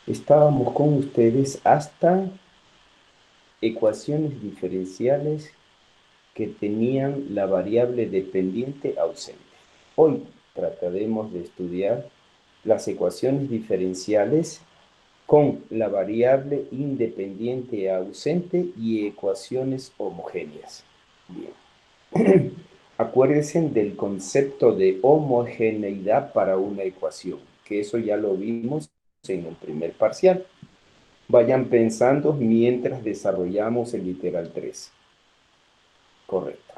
Estábamos con ustedes hasta ecuaciones diferenciales que tenían la variable dependiente ausente. Hoy trataremos de estudiar las ecuaciones diferenciales con la variable independiente ausente y ecuaciones homogéneas. Bien. Acuérdense del concepto de homogeneidad para una ecuación, que eso ya lo vimos en el primer parcial. Vayan pensando mientras desarrollamos el literal 3. Correcto.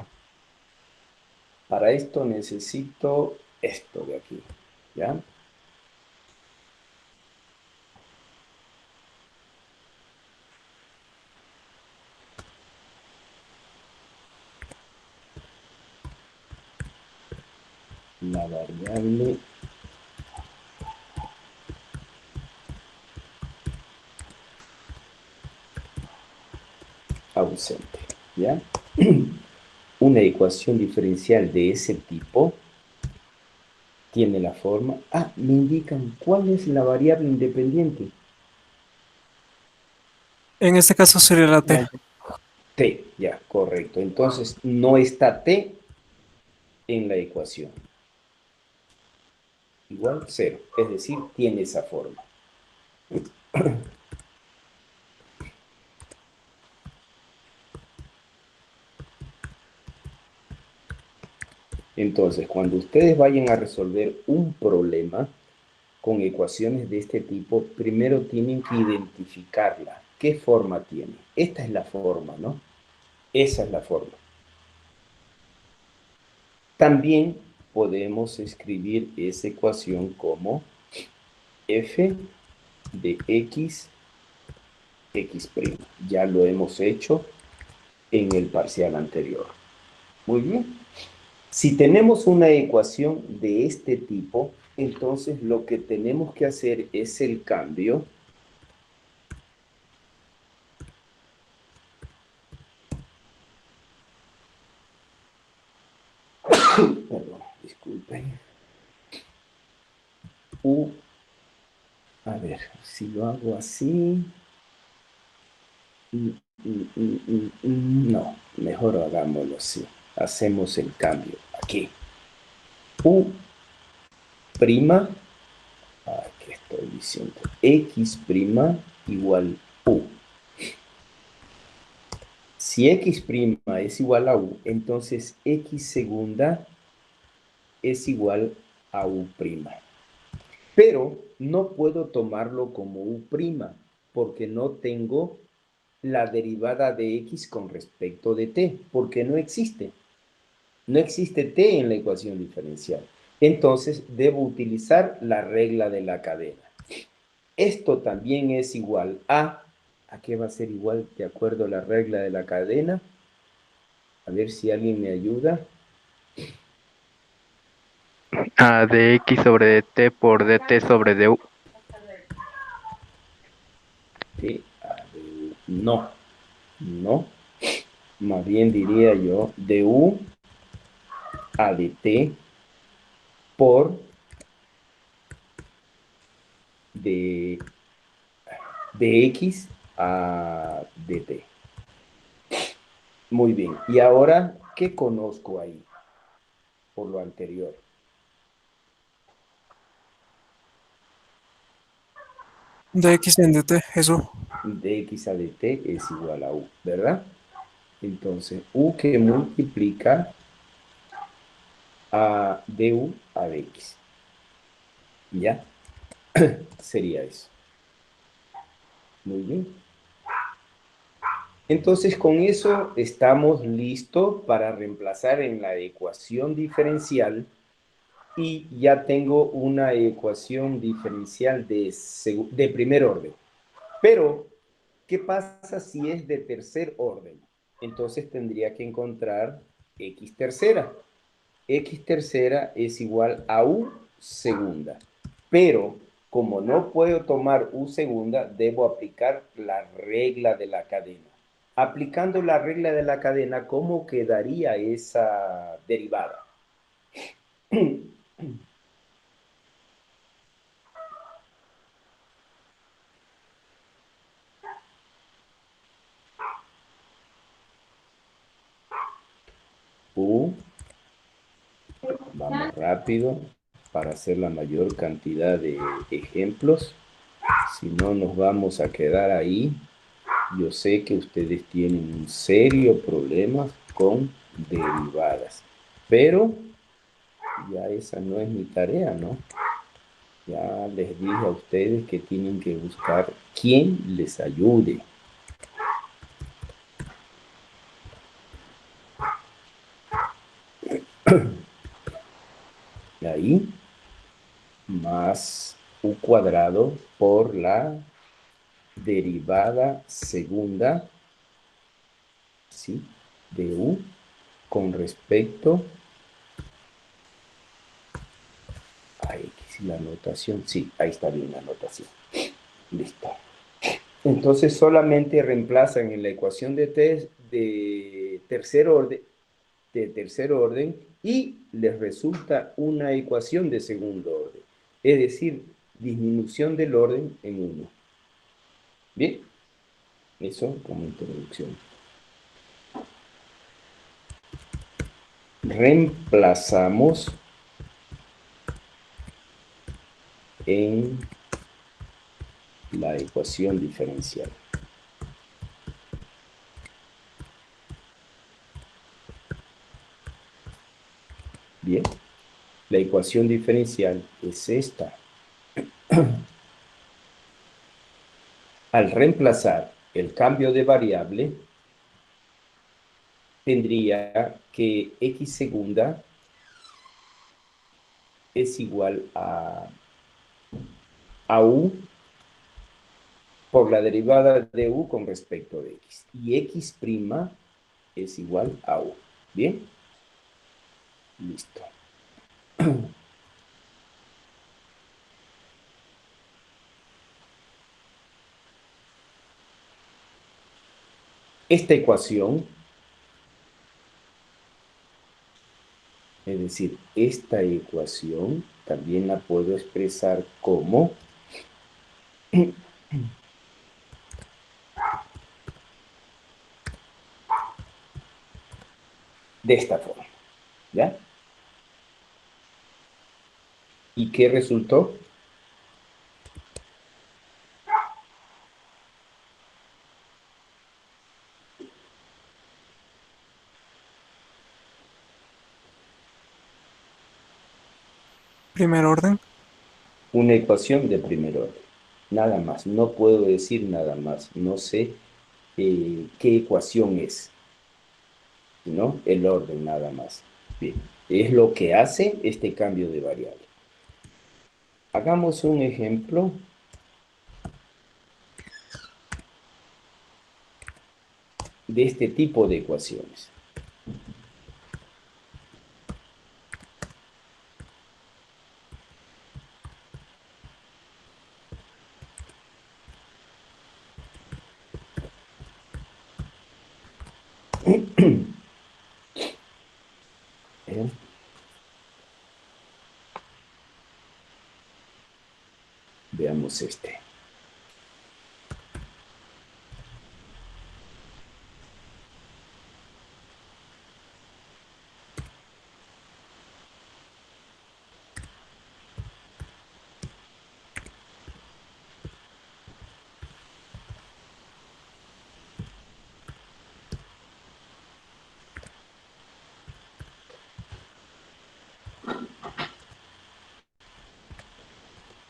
Para esto necesito esto de aquí, ¿ya? La variable ausente, ¿ya? Una ecuación diferencial de ese tipo tiene la forma... Ah, me indican cuál es la variable independiente. En este caso sería la T. Ah, T, ya, correcto. Entonces, no está T en la ecuación. Igual cero, es decir, tiene esa forma. Entonces, cuando ustedes vayan a resolver un problema con ecuaciones de este tipo, primero tienen que identificarla. ¿Qué forma tiene? Esta es la forma, ¿no? Esa es la forma. También podemos escribir esa ecuación como f de x'. Ya lo hemos hecho en el parcial anterior. Muy bien. Si tenemos una ecuación de este tipo, entonces lo que tenemos que hacer es el cambio. Perdón, disculpen. U, a ver, si lo hago así. No, mejor hagámoslo así. Hacemos el cambio aquí. U prima, ¿qué estoy diciendo? X prima igual U. Si X prima es igual a U, entonces X segunda es igual a U prima. Pero no puedo tomarlo como U prima, porque no tengo la derivada de X con respecto de T, porque no existe. No existe T en la ecuación diferencial. Entonces, debo utilizar la regla de la cadena. Esto también es igual ¿a qué va a ser igual de acuerdo a la regla de la cadena? A ver si alguien me ayuda. A dx sobre dt por dt sobre du. No, no. Más bien diría yo du a dt por de, de x a dt. Muy bien. Y ahora, ¿qué conozco ahí por lo anterior? De X en DT, eso. Dx a dt es igual a u, ¿verdad? Entonces, u que multiplica a du a dx. ¿Ya? Sería eso. Muy bien. Entonces, con eso estamos listos para reemplazar en la ecuación diferencial y ya tengo una ecuación diferencial de primer orden. Pero, ¿qué pasa si es de tercer orden? Entonces tendría que encontrar x tercera. X tercera es igual a U segunda. Pero como no puedo tomar U segunda, debo aplicar la regla de la cadena. Aplicando la regla de la cadena, ¿cómo quedaría esa derivada? U. Vamos rápido para hacer la mayor cantidad de ejemplos. Si no, nos vamos a quedar ahí. Yo sé que ustedes tienen un serio problema con derivadas, pero ya esa no es mi tarea, ¿no? Ya les dije a ustedes que tienen que buscar quien les ayude. Ahí, más u cuadrado por la derivada segunda, ¿sí? De u con respecto a x. La notación, sí, ahí está bien la notación. Listo. Entonces solamente reemplazan en la ecuación de tercer orden y les resulta una ecuación de segundo orden. Es decir, disminución del orden en uno. Bien, eso como introducción. Reemplazamos en la ecuación diferencial. Bien, la ecuación diferencial es esta. Al reemplazar el cambio de variable, tendría que x segunda es igual a u por la derivada de u con respecto de x. Y x' es igual a u. ¿Bien? Listo. Esta ecuación, es decir, esta ecuación también la puedo expresar como de esta forma. ¿Ya? ¿Y qué resultó? Primer orden. Una ecuación de primer orden. Nada más. No puedo decir nada más. No sé qué ecuación es, ¿no? El orden nada más. Bien. Es lo que hace este cambio de variable. Hagamos un ejemplo de este tipo de ecuaciones. Veamos este.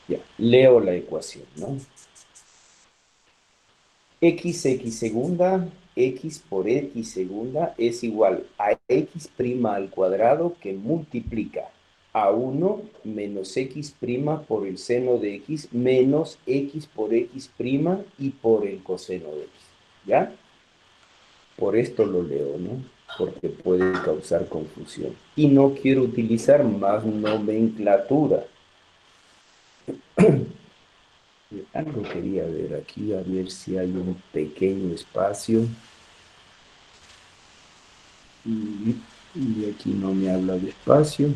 Ya, leo la ecuación, ¿no? X segunda, x por x segunda es igual a x' al cuadrado que multiplica a 1 menos x' por el seno de x menos x por x' y por el coseno de x. ¿Ya? Por esto lo leo, ¿no? Porque puede causar confusión. Y no quiero utilizar más nomenclatura. Algo quería ver aquí, a ver si hay un pequeño espacio. Y aquí no me habla de espacio.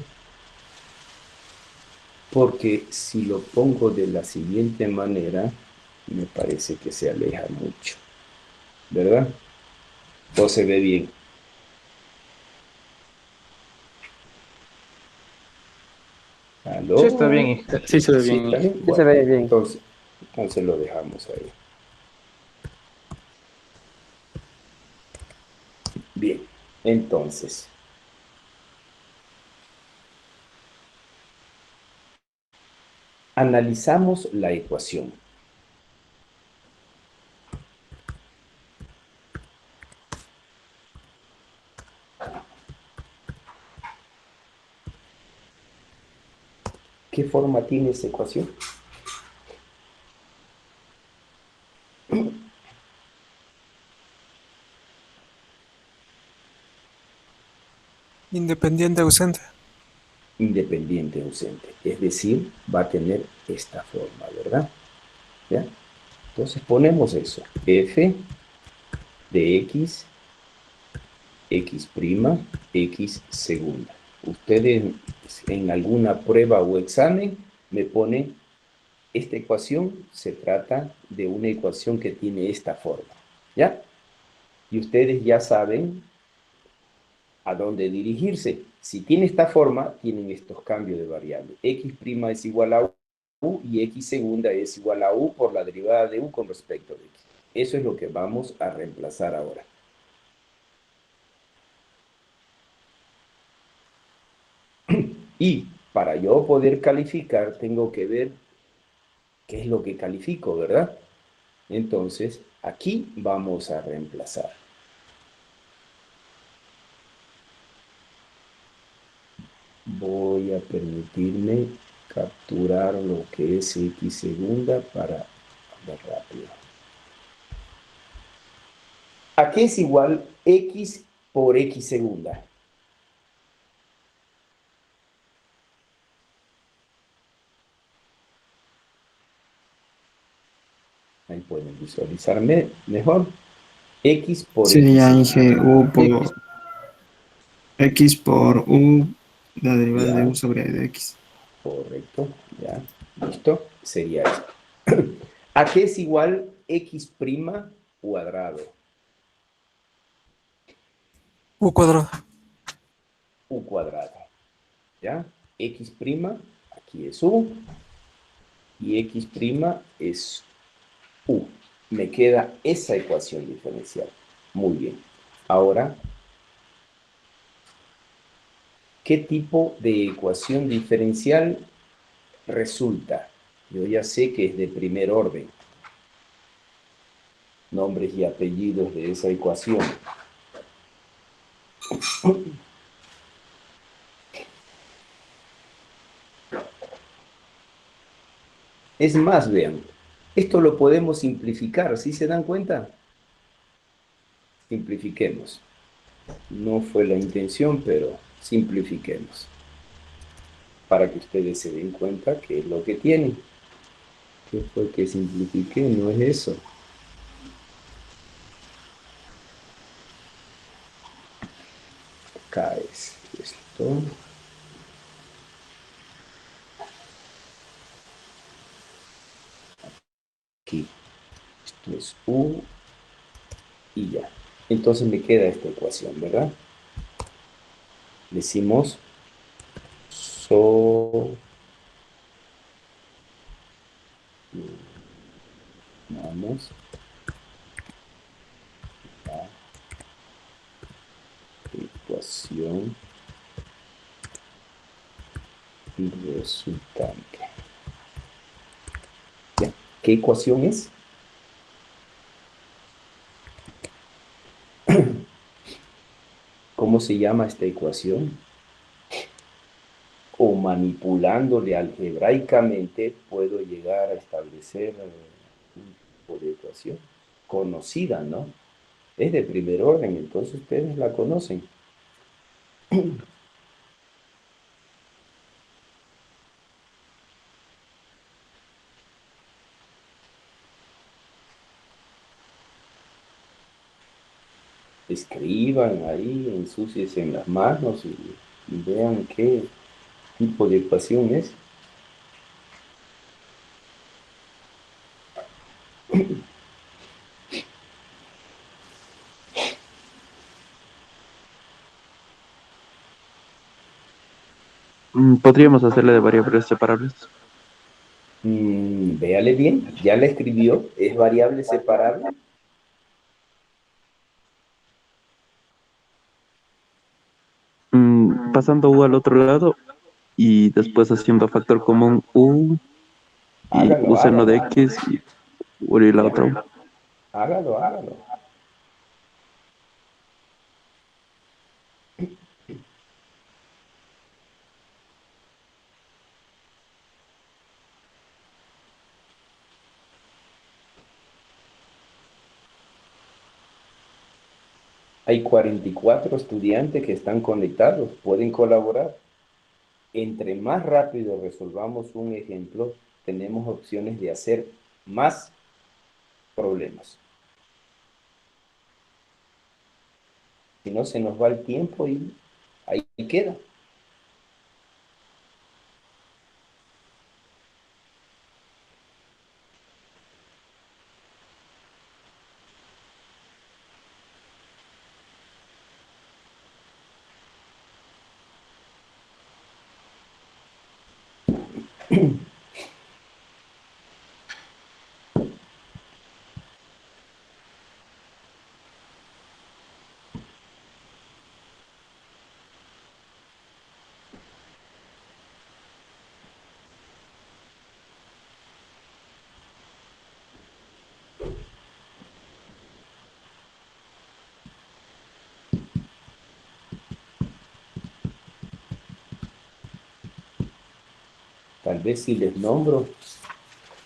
Porque si lo pongo de la siguiente manera, me parece que se aleja mucho. ¿Verdad? ¿O se ve bien? Sí, está bien, ¿Aló? sí se ve Sí, bien. está bien. Sí se Bueno, ve bien. entonces lo dejamos ahí. Bien, entonces, analizamos la ecuación. ¿Qué forma tiene esa ecuación? Independiente ausente. Independiente ausente. Es decir, va a tener esta forma, ¿verdad? ¿Ya? Entonces ponemos eso. F de x', x segunda. Ustedes en alguna prueba o examen me ponen, esta ecuación se trata de una ecuación que tiene esta forma, ¿ya? Y ustedes ya saben a dónde dirigirse. Si tiene esta forma, tienen estos cambios de variable. X' es igual a u y x segunda es igual a u por la derivada de u con respecto a x. Eso es lo que vamos a reemplazar ahora. Y para yo poder calificar, tengo que ver qué es lo que califico, ¿verdad? Entonces, aquí vamos a reemplazar. Voy a permitirme capturar lo que es x segunda para ver rápido. ¿A qué es igual x por x segunda? Ahí pueden visualizarme mejor. X por x Sería segunda. G U X, por X por U, la derivada de ya, U sobre de X. correcto, ya, listo. Sería esto. ¿A qué es igual x' cuadrado? U cuadrado. U cuadrado, ¿ya? X', aquí es U, y x' es U. Me queda esa ecuación diferencial. Muy bien. Ahora, ¿qué tipo de ecuación diferencial resulta? Yo ya sé que es de primer orden. Nombres y apellidos de esa ecuación. Es más, vean, esto lo podemos simplificar, ¿sí se dan cuenta? Simplifiquemos. No fue la intención, pero simplifiquemos. Para que ustedes se den cuenta qué es lo que tienen. ¿Qué fue que simplifiqué? No es eso. Acá es esto. Aquí. Esto es U y ya. Entonces me queda esta ecuación, ¿verdad? Decimos so, vamos, la ecuación resultante. Ya. ¿Qué ecuación es? ¿Cómo se llama esta ecuación? O manipulándole algebraicamente puedo llegar a establecer un tipo de ecuación conocida, ¿no? Es de primer orden, entonces ustedes la conocen. Escriban ahí, ensúciense en las manos y vean qué tipo de ecuación es. Podríamos hacerle de variables separables. Véale bien, ya la escribió, es variable separable. Pasando u al otro lado y después haciendo factor común u y Hágalo, u seno de hágalo, x y u y la ya, otra u. hágalo, hágalo. Hay 44 estudiantes que están conectados, pueden colaborar. Entre más rápido resolvamos un ejemplo, tenemos opciones de hacer más problemas. Si no, se nos va el tiempo y ahí queda. Tal vez si les nombro,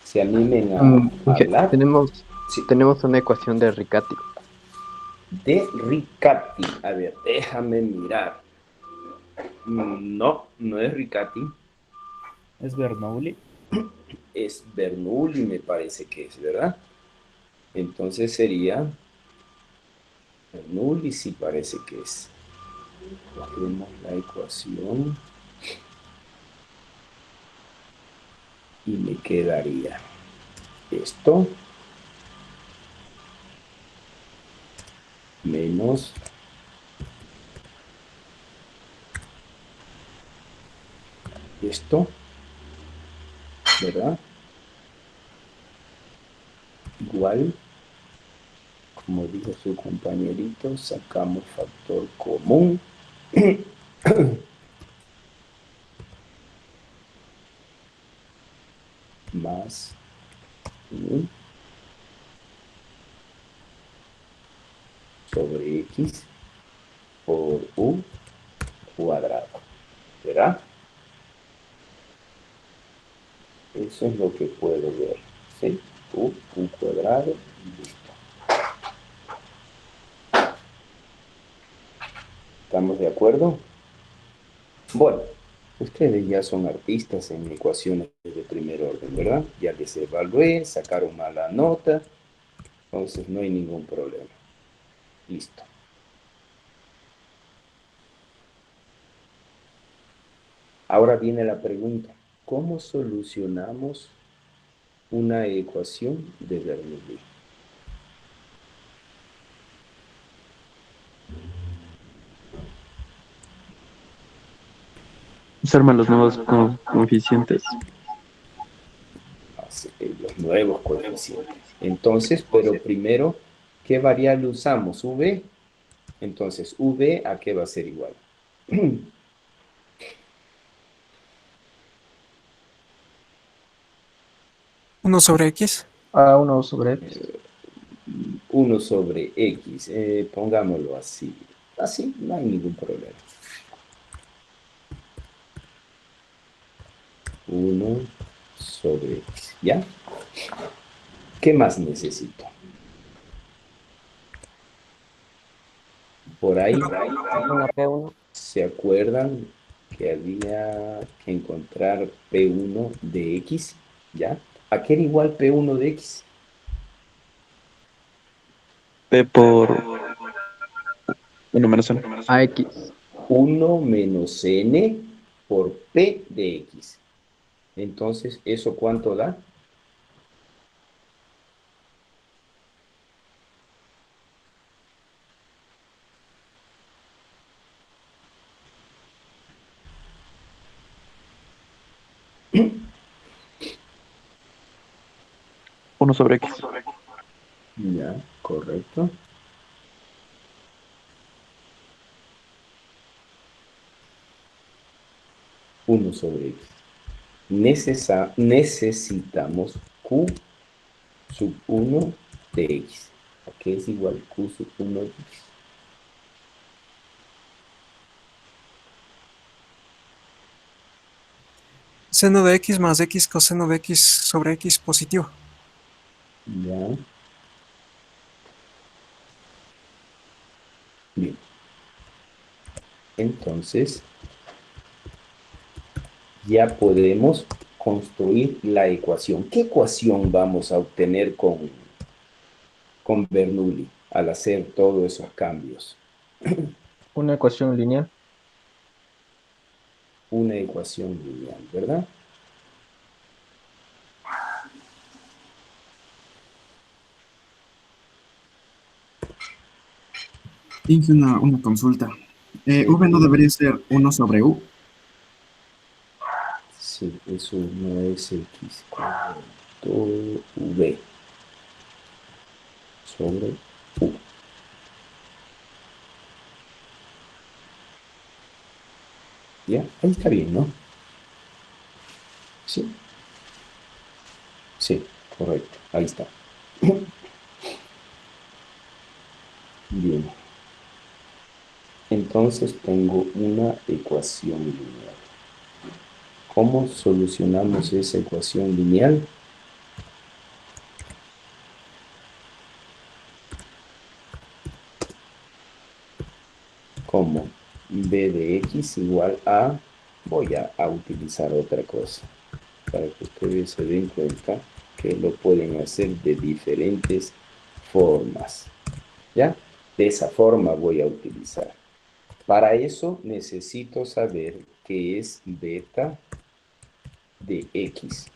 se animen a hablar. Sí, Tenemos una ecuación de Riccati. de Riccati. A ver, déjame mirar. No, no es Riccati, ¿Es Bernoulli? es Bernoulli, me parece que es, ¿verdad? Entonces sería Bernoulli, sí parece que es. Cogemos la ecuación y me quedaría esto menos esto, ¿verdad? Igual, como dijo su compañerito, sacamos factor común. Más u sobre x por u cuadrado, ¿verdad? Eso es lo que puedo ver, ¿sí? U cuadrado y listo. ¿Estamos de acuerdo? Bueno, ustedes ya son artistas en ecuaciones de primer orden, ¿verdad? Ya les evalué, sacaron mala nota, entonces no hay ningún problema. Listo. Ahora viene la pregunta, ¿cómo solucionamos una ecuación de Bernoulli? Se arman los nuevos coeficientes. Los nuevos coeficientes. Entonces, pero primero, ¿qué variable usamos? ¿V? Entonces, ¿V a qué va a ser igual? 1 sobre X. A 1 sobre X. 1 sobre X. Pongámoslo así. Así, no hay ningún problema. 1 sobre X. ¿Ya? ¿Qué más necesito? Por ahí, Una P1. ¿se acuerdan que había que encontrar P1 de X? ¿Ya? ¿A qué era igual P1 de X? P por 1 menos n. AX. 1 menos n por P de X. Entonces, ¿eso cuánto da? Uno sobre X. Ya, correcto. Uno sobre X. Necesitamos Q sub 1 de X. ¿A qué es igual Q sub 1 de X? Seno de X más X coseno de X sobre X positivo. Ya. Bien. Entonces, ya podemos construir la ecuación. ¿Qué ecuación vamos a obtener con Bernoulli al hacer todos esos cambios? Una ecuación lineal. Una ecuación lineal, ¿verdad? Finge una consulta. V no debería ser 1/U. Sí, eso no es X, todo V sobre U. ¿Ya? Ahí está bien, ¿no? Sí, sí, correcto. Ahí está. Bien. Entonces tengo una ecuación lineal. ¿Cómo solucionamos esa ecuación lineal? Como b de x igual a, voy a utilizar otra cosa para que ustedes se den cuenta que lo pueden hacer de diferentes formas. ¿Ya? De esa forma voy a utilizar. Para eso necesito saber qué es beta de x.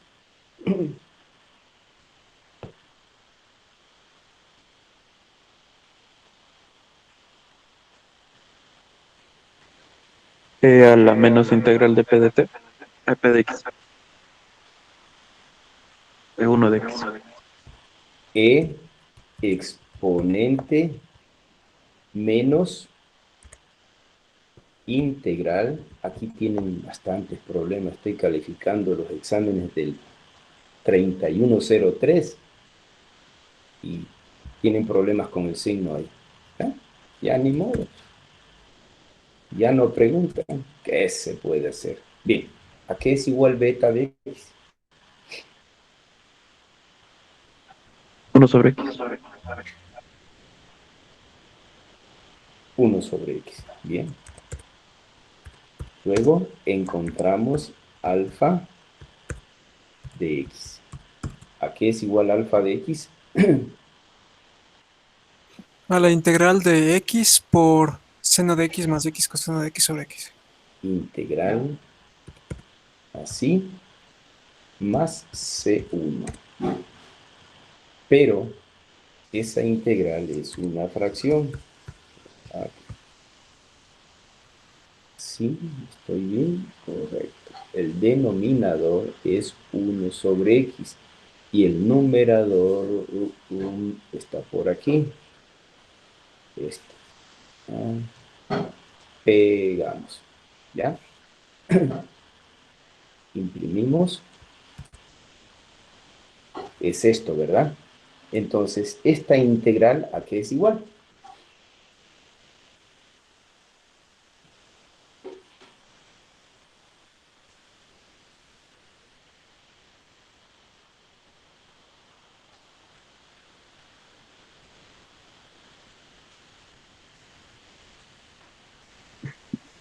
A la menos integral de P de T. A P de X. De uno de X. E exponente menos integral. Aquí tienen bastantes problemas. Estoy calificando los exámenes del 3103 y tienen problemas con el signo ahí. ¿Ya? Ya ni modo. Ya no preguntan qué se puede hacer. Bien, ¿a qué es igual beta de x? Uno sobre X. 1 sobre x. Bien. Luego encontramos alfa de x. ¿A qué es igual alfa de x? A la integral de X por seno de X más X coseno de X sobre X. Integral así más C1. Pero esa integral es una fracción. Sí, estoy bien, correcto. El denominador es 1 sobre x y el numerador está por aquí. Este. Pegamos. ¿Ya? Imprimimos. Es esto, ¿verdad? Entonces, esta integral, ¿a qué es igual?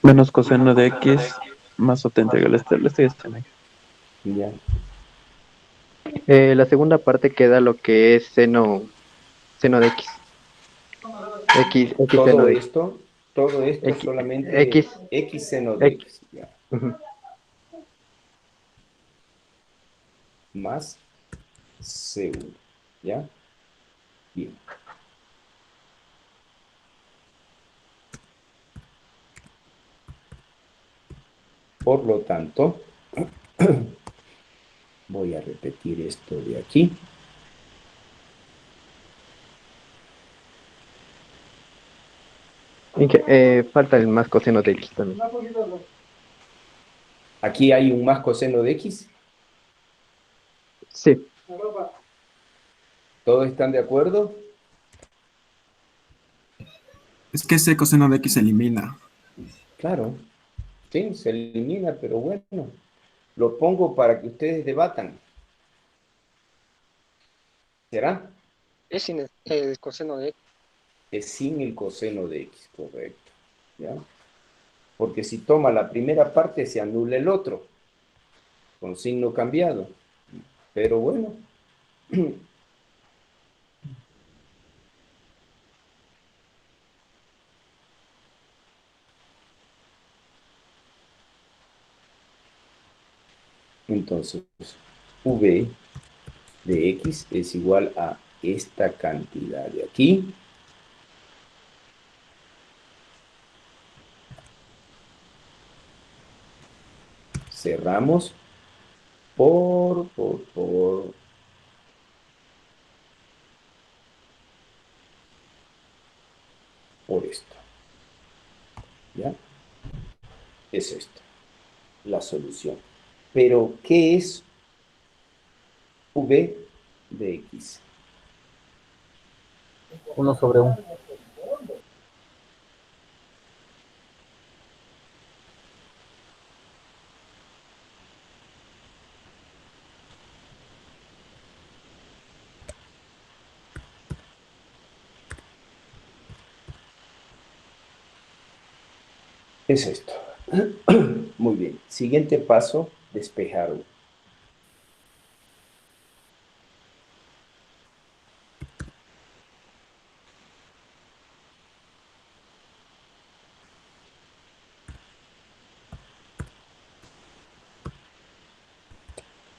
Menos coseno de X más otra integral. Le estoy haciendo ahí. Ya. La segunda parte queda lo que es seno de X. X seno Todo de X. esto, todo esto X, solamente X, x seno de X. x. Ya. Ujú. Más C1. ¿Ya? Bien. Por lo tanto, Voy a repetir esto de aquí. Y que, falta el más coseno de X también. Aquí hay un más coseno de X. Sí, ¿Todos están de acuerdo? Es que ese coseno de X se elimina. Claro, sí, se elimina, pero bueno, lo pongo para que ustedes debatan. ¿Será? Es sin el coseno de X. Es sin el coseno de X, correcto. ¿Ya? Porque si toma la primera parte, se anula el otro, con signo cambiado. Pero bueno, entonces, V de X es igual a esta cantidad de aquí. Cerramos por esto. ¿Ya? Es esto, la solución. Pero, ¿qué es V de X? 1/1. Es esto. Muy bien. Siguiente paso, despejar.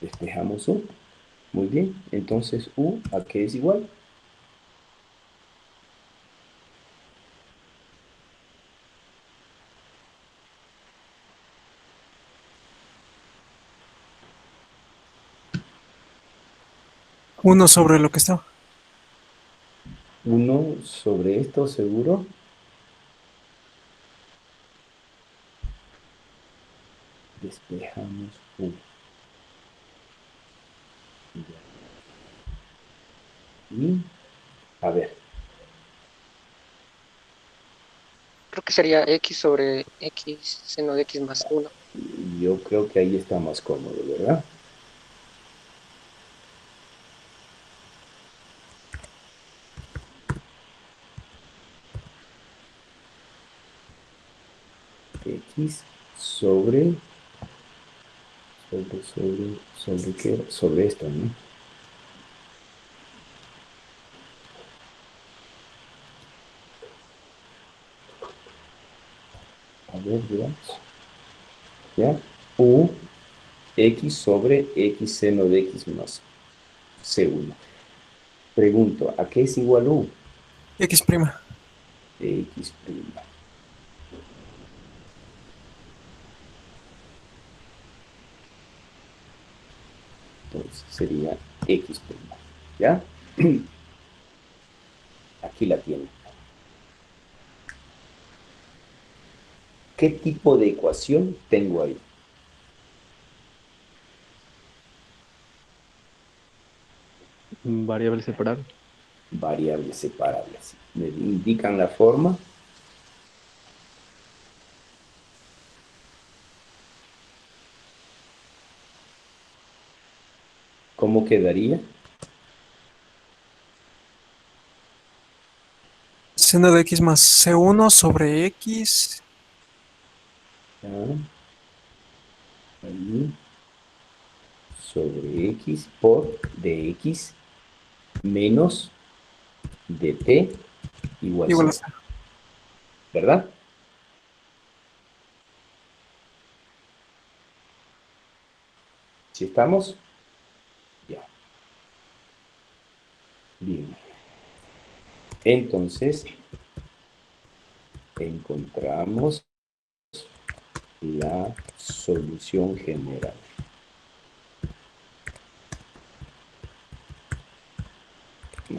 Despejamos U. Muy bien. Entonces, U, ¿a qué es igual? Uno sobre lo que está. 1 sobre esto, seguro. Despejamos U. Y, a ver, Creo que sería X sobre X seno de X más 1. yo creo que ahí está más cómodo, ¿verdad? X sobre qué? Sobre esto, ¿no? A ver, veamos. ¿Ya? U, X sobre X seno de X más C1. Pregunto, ¿a qué es igual U? X prima. X prima. Entonces sería X prima. ¿Ya? Aquí la tienen. ¿Qué tipo de ecuación tengo ahí? variable separable. Variables separables. ¿Me indican la forma? ¿Cómo quedaría? Seno de X más C1 sobre X. ¿Ya? Ahí, sobre X por dx menos dt igual Igual a 0. cero. ¿Verdad? ¿Si estamos? Ya. Bien. Entonces, encontramos la solución general.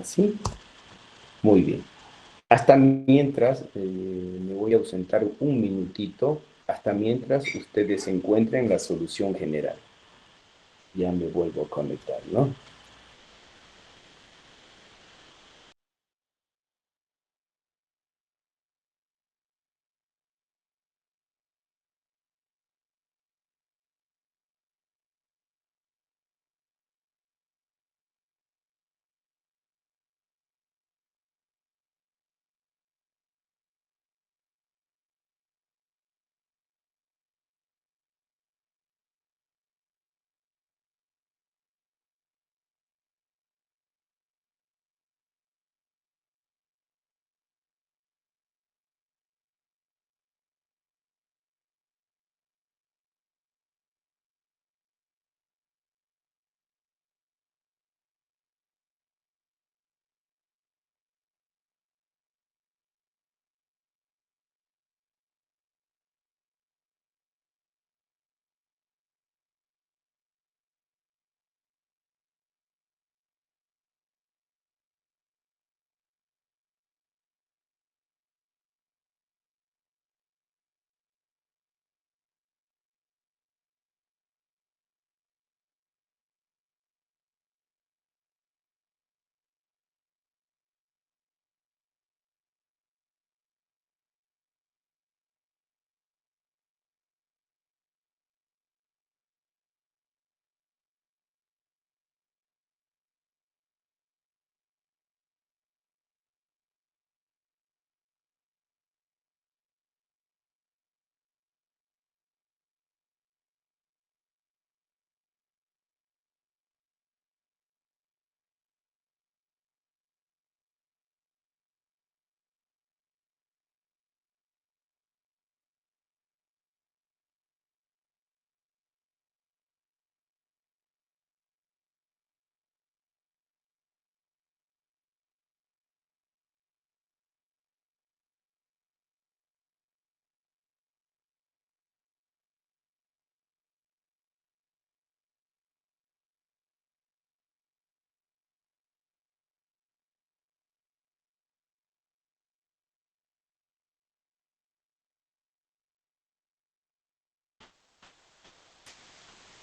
Así. Muy bien. Hasta mientras, me voy a ausentar un minutito, hasta mientras ustedes encuentren la solución general. Ya me vuelvo a conectar, ¿no?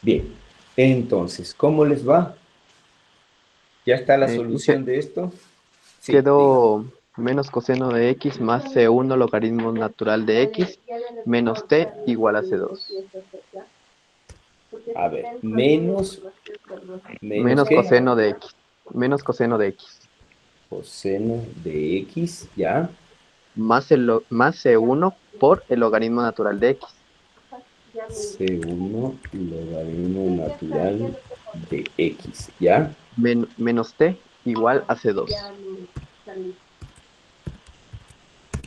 Bien, entonces, ¿cómo les va? ¿Ya está la Dice, solución de esto? Sí, diga. quedó menos coseno de x más C1 logaritmo natural de x menos t igual a C2. A ver, menos Menos ¿qué? coseno de x. Menos coseno de x. Coseno de X, ¿ya? Más C1 por el logaritmo natural de x. C1 logaritmo natural de X, ¿ya? Menos t igual a C2.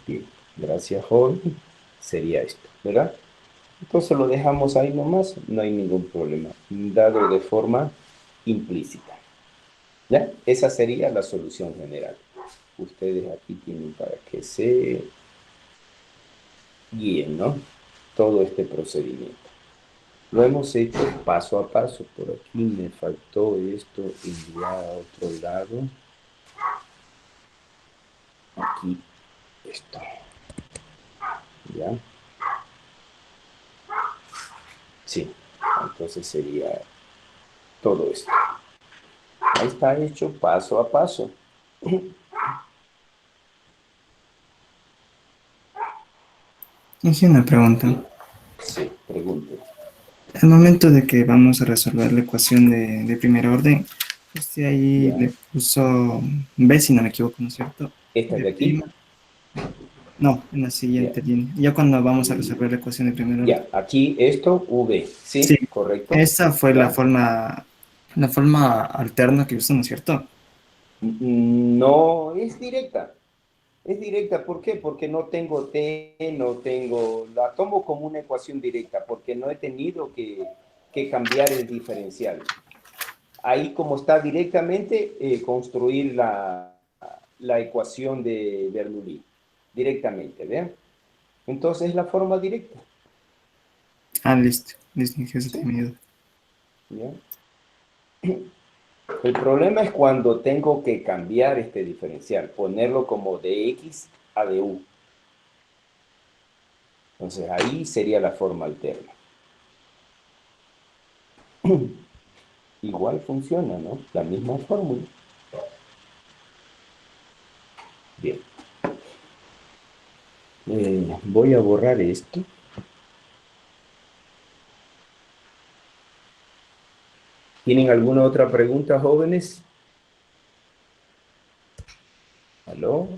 Bien, gracias, joven. Sería esto, ¿verdad? Entonces lo dejamos ahí nomás, no hay ningún problema, dado de forma implícita. ¿Ya? Esa sería la solución general. Ustedes aquí tienen para que se guíen, ¿no? Todo este procedimiento. Lo hemos hecho paso a paso. Por aquí me faltó esto enviar a otro lado. Aquí esto. ¿Ya? Sí. Entonces sería todo esto. Ahí está hecho paso a paso. Hice una pregunta. Sí, pregunte. Al momento de que vamos a resolver la ecuación de primer orden, usted ahí ¿Ya? le puso B, si no me equivoco, ¿no es cierto? ¿Esta B de aquí? prima. No, en la Ya. siguiente línea. Ya cuando vamos a resolver la ecuación de primer orden. Ya, aquí esto, V, Sí, ¿sí? ¿Correcto? esa fue ¿Ya? la forma alterna que usó, ¿no es cierto? No es directa. Es directa, ¿por qué? Porque no tengo T, no tengo, la tomo como una ecuación directa, porque no he tenido que cambiar el diferencial. Ahí como está directamente, construir la ecuación de Bernoulli, directamente, ¿vean? Entonces es la forma directa, Ah, listo. Listo, que eso ¿sí? tenía miedo. ¿Ya? El problema es cuando tengo que cambiar este diferencial, ponerlo como de x a de u. Entonces ahí sería la forma alterna. Igual funciona, ¿no? La misma fórmula. Bien. Voy a borrar esto. ¿Tienen alguna otra pregunta, jóvenes? ¿Aló?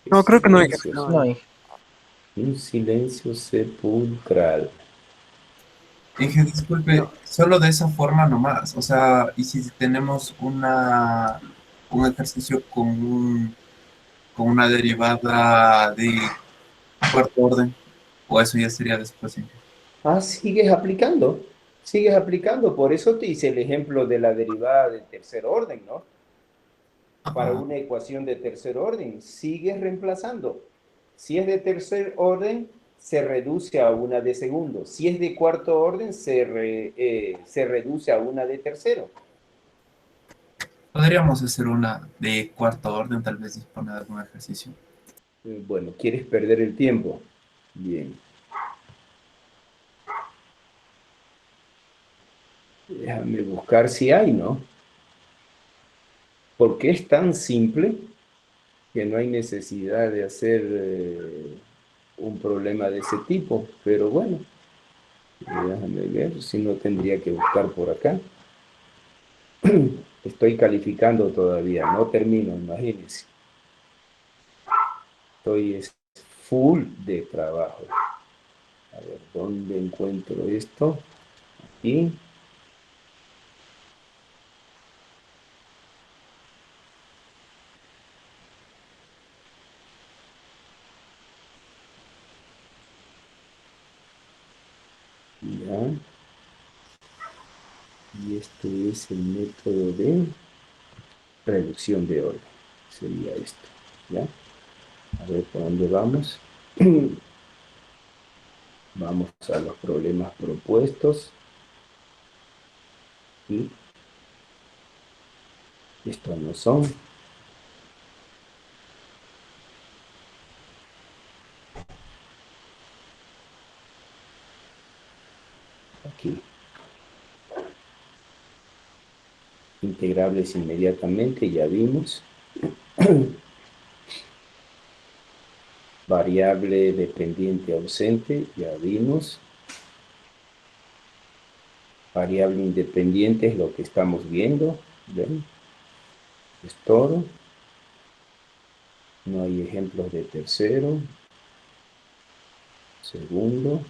¿Qué No, creo que no hay. silencio? No, No, Inge. Un silencio sepulcral. Inge, disculpe, no. solo de esa forma nomás. O sea, y si tenemos un ejercicio con una derivada de cuarto orden, o eso ya sería después, Inge. Ah, sigues aplicando, por eso te hice el ejemplo de la derivada de tercer orden, ¿no? Para Ajá. una ecuación de tercer orden, sigues reemplazando. Si es de tercer orden, se reduce a una de segundo. Si es de cuarto orden, se reduce a una de tercero. Podríamos hacer una de cuarto orden, tal vez disponer de algún ejercicio. Bueno, ¿quieres perder el tiempo? Bien. Déjame buscar si hay, ¿no? Porque es tan simple que no hay necesidad de hacer un problema de ese tipo. Pero bueno, déjame ver si no tendría que buscar por acá. Estoy calificando todavía, no termino, imagínense. Estoy full de trabajo. A ver, ¿dónde encuentro esto? Aquí. Ya. Y este es el método de reducción de orden. Sería esto. ¿Ya? A ver por dónde vamos. Vamos a los problemas propuestos. Y estos no son. Aquí. Integrables inmediatamente, ya vimos. Variable dependiente ausente, ya vimos. Variable independiente es lo que estamos viendo. ¿Ven? Es todo. No hay ejemplos de tercero. Segundo.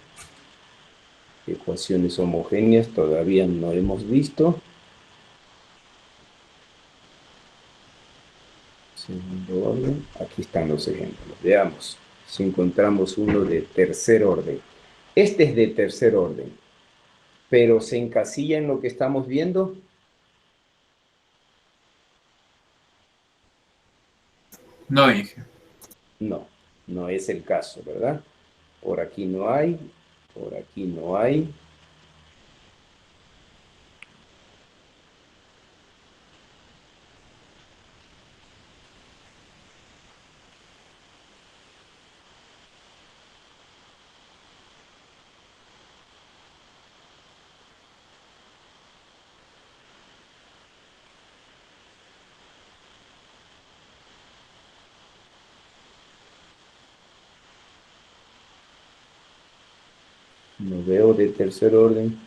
Ecuaciones homogéneas todavía no hemos visto. Segundo orden. Aquí están los ejemplos. Veamos si encontramos uno de tercer orden. Este es de tercer orden, pero se encasilla en lo que estamos viendo. No, Inge. No, no es el caso, ¿verdad? Por aquí no hay, por aquí no hay. No veo de tercer orden.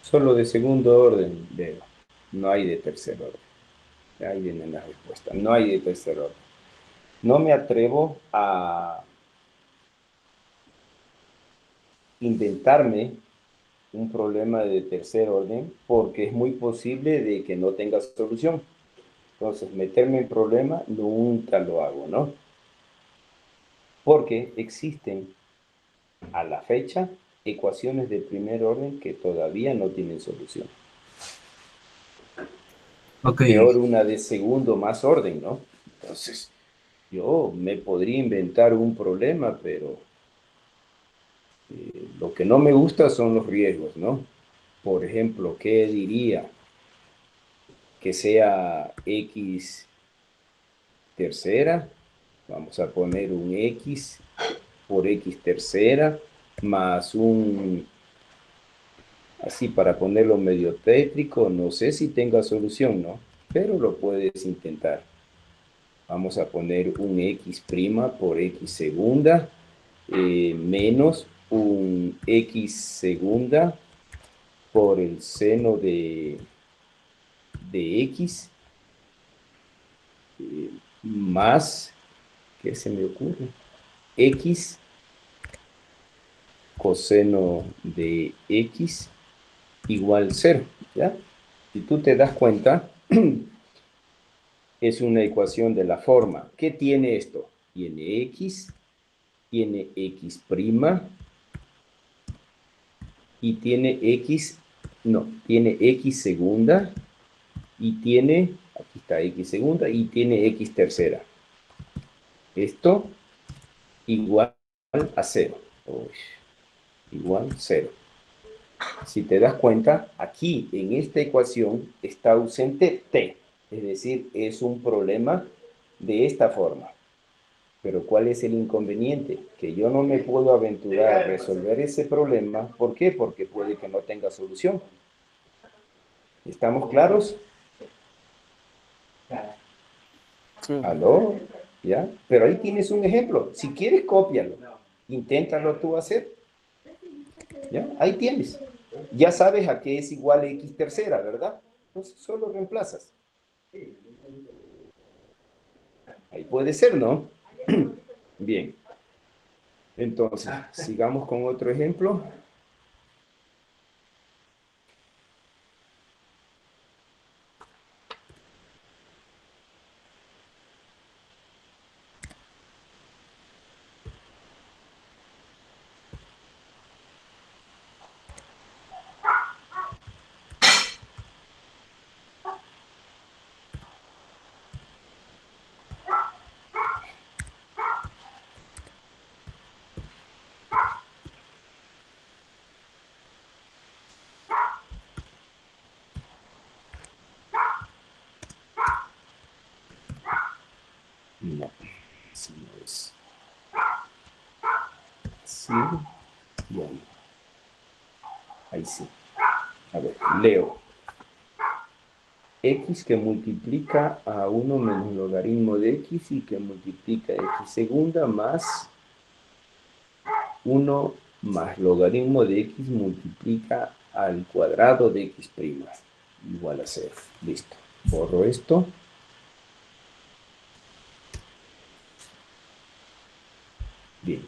Solo de segundo orden veo. No hay de tercer orden. Ahí viene la respuesta. No hay de tercer orden. No me atrevo a inventarme un problema de tercer orden porque es muy posible de que no tenga solución. Entonces, meterme en problema nunca lo hago, ¿no? Porque existen a la fecha ecuaciones de primer orden que todavía no tienen solución. Ok, Peor una de segundo más orden, ¿no? Entonces, yo me podría inventar un problema, pero lo que no me gusta son los riesgos, ¿no? Por ejemplo, ¿qué diría? Que sea x tercera, vamos a poner un x por x tercera, más un, así para ponerlo medio tétrico, no sé si tenga solución, ¿no? Pero lo puedes intentar. Vamos a poner un x' por x segunda, menos un x segunda por el seno de x, más, ¿qué se me ocurre? X coseno de x igual 0, ¿ya? Si tú te das cuenta, es una ecuación de la forma. ¿Qué tiene esto? Tiene x prima, y tiene x, no, tiene x segunda, y tiene, aquí está x segunda, y tiene x tercera. Esto igual a 0. Igual 0. Si te das cuenta, aquí en esta ecuación está ausente t, es decir, es un problema de esta forma. Pero ¿cuál es el inconveniente? Que yo no me puedo aventurar a resolver ese problema. ¿Por qué? Porque puede que no tenga solución. ¿Estamos claros? Sí. ¿Aló? ¿Ya? Pero ahí tienes un ejemplo. Si quieres, cópialo. Inténtalo tú hacer. ¿Ya? Ahí tienes. Ya sabes a qué es igual a x tercera, ¿verdad? Entonces solo reemplazas. Ahí puede ser, ¿no? Bien. Entonces, sigamos con otro ejemplo. No, así no es. Sí, bueno. Ahí sí. A ver, leo. X que multiplica a 1 menos logaritmo de x y que multiplica x segunda más 1 más logaritmo de x multiplica al cuadrado de x prima. Igual a 0. Listo. Borro esto. Bien.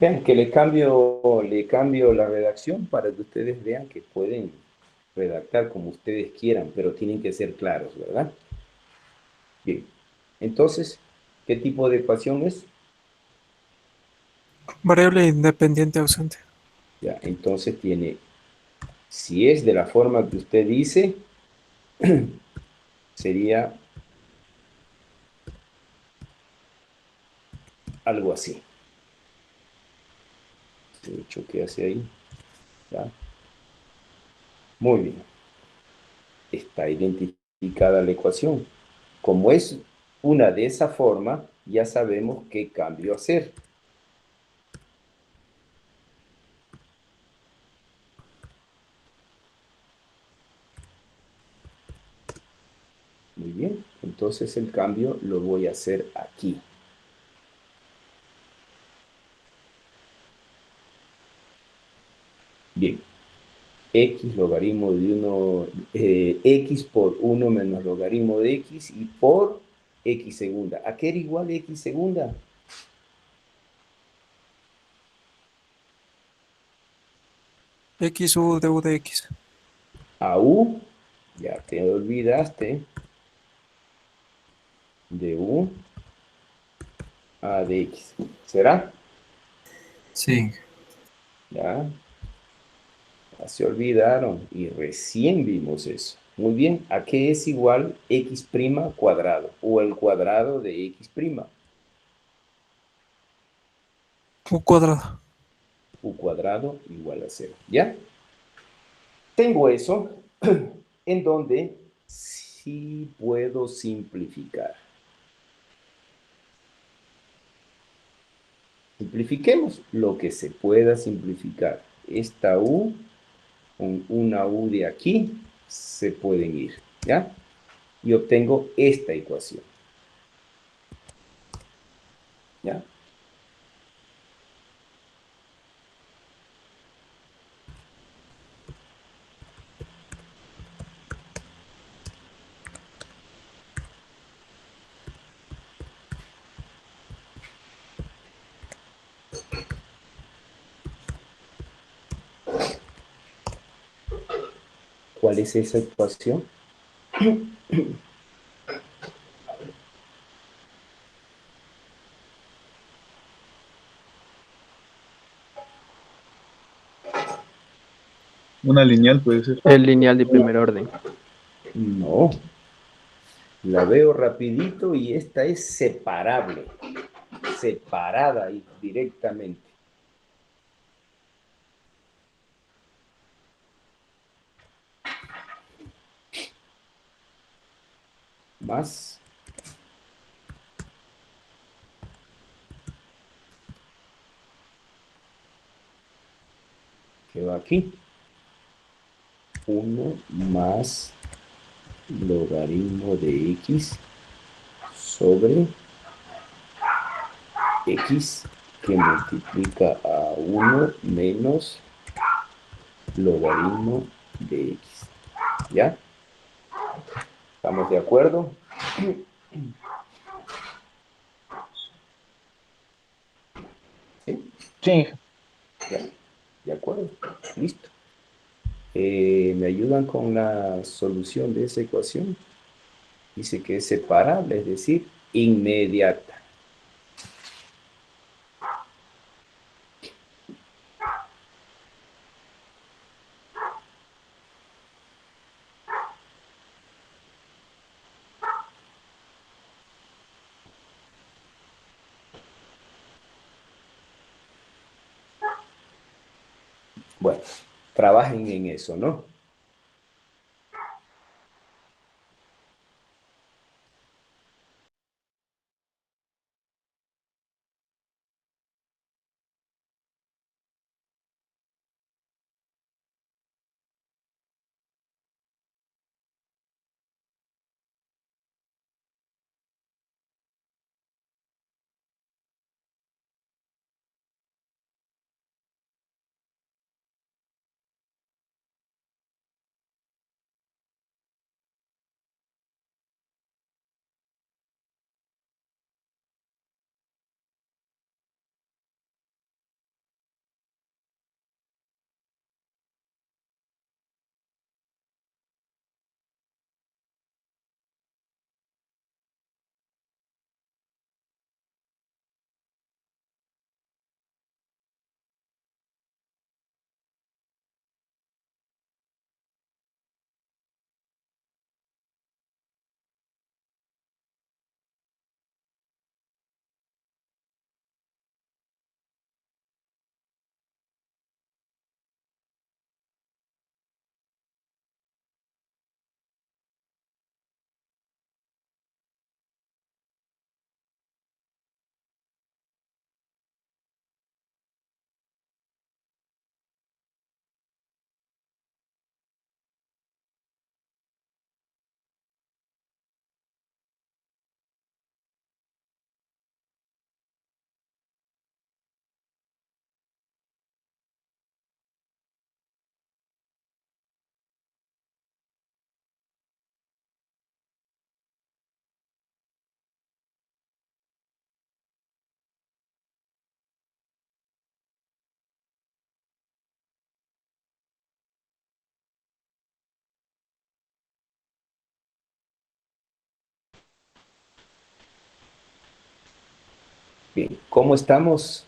Vean que le cambio la redacción para que ustedes vean que pueden redactar como ustedes quieran, pero tienen que ser claros, ¿verdad? Bien. Entonces, ¿qué tipo de ecuación es? Variable independiente ausente. Ya, entonces tiene, si es de la forma que usted dice, sería algo así. De hecho, ¿qué hace ahí? ¿Ya? Muy bien. Está identificada la ecuación. Como es una de esa forma, ya sabemos qué cambio hacer. Muy bien, entonces el cambio lo voy a hacer aquí. Bien, x logaritmo de 1, x por 1 menos logaritmo de x y por x segunda. ¿A qué era igual x segunda? X u de X. A u, ya te olvidaste, de u a de x. ¿Será? Sí, Ya, ya se olvidaron y recién vimos eso. Muy bien, ¿a qué es igual x' cuadrado o el cuadrado de x'? U cuadrado. U cuadrado igual a 0. ¿Ya? Tengo eso en donde sí puedo simplificar. Simplifiquemos lo que se pueda simplificar. Esta u con una u de aquí se pueden ir. ¿Ya? Y obtengo esta ecuación. ¿Ya? ¿Cuál es esa ecuación? Una lineal puede ser. El lineal de primer orden. No, la veo rapidito y esta es separable, separada directamente. Más que va aquí. 1 más logaritmo de x sobre x que multiplica a 1 menos logaritmo de x. ¿Ya? ¿Estamos de acuerdo? ¿Sí? Sí, ¿Ya? ¿De acuerdo? Listo. ¿Me ayudan con la solución de esa ecuación? Dice que es separable, es decir, inmediata. Bueno, trabajen en eso, ¿no? Bien, ¿cómo estamos?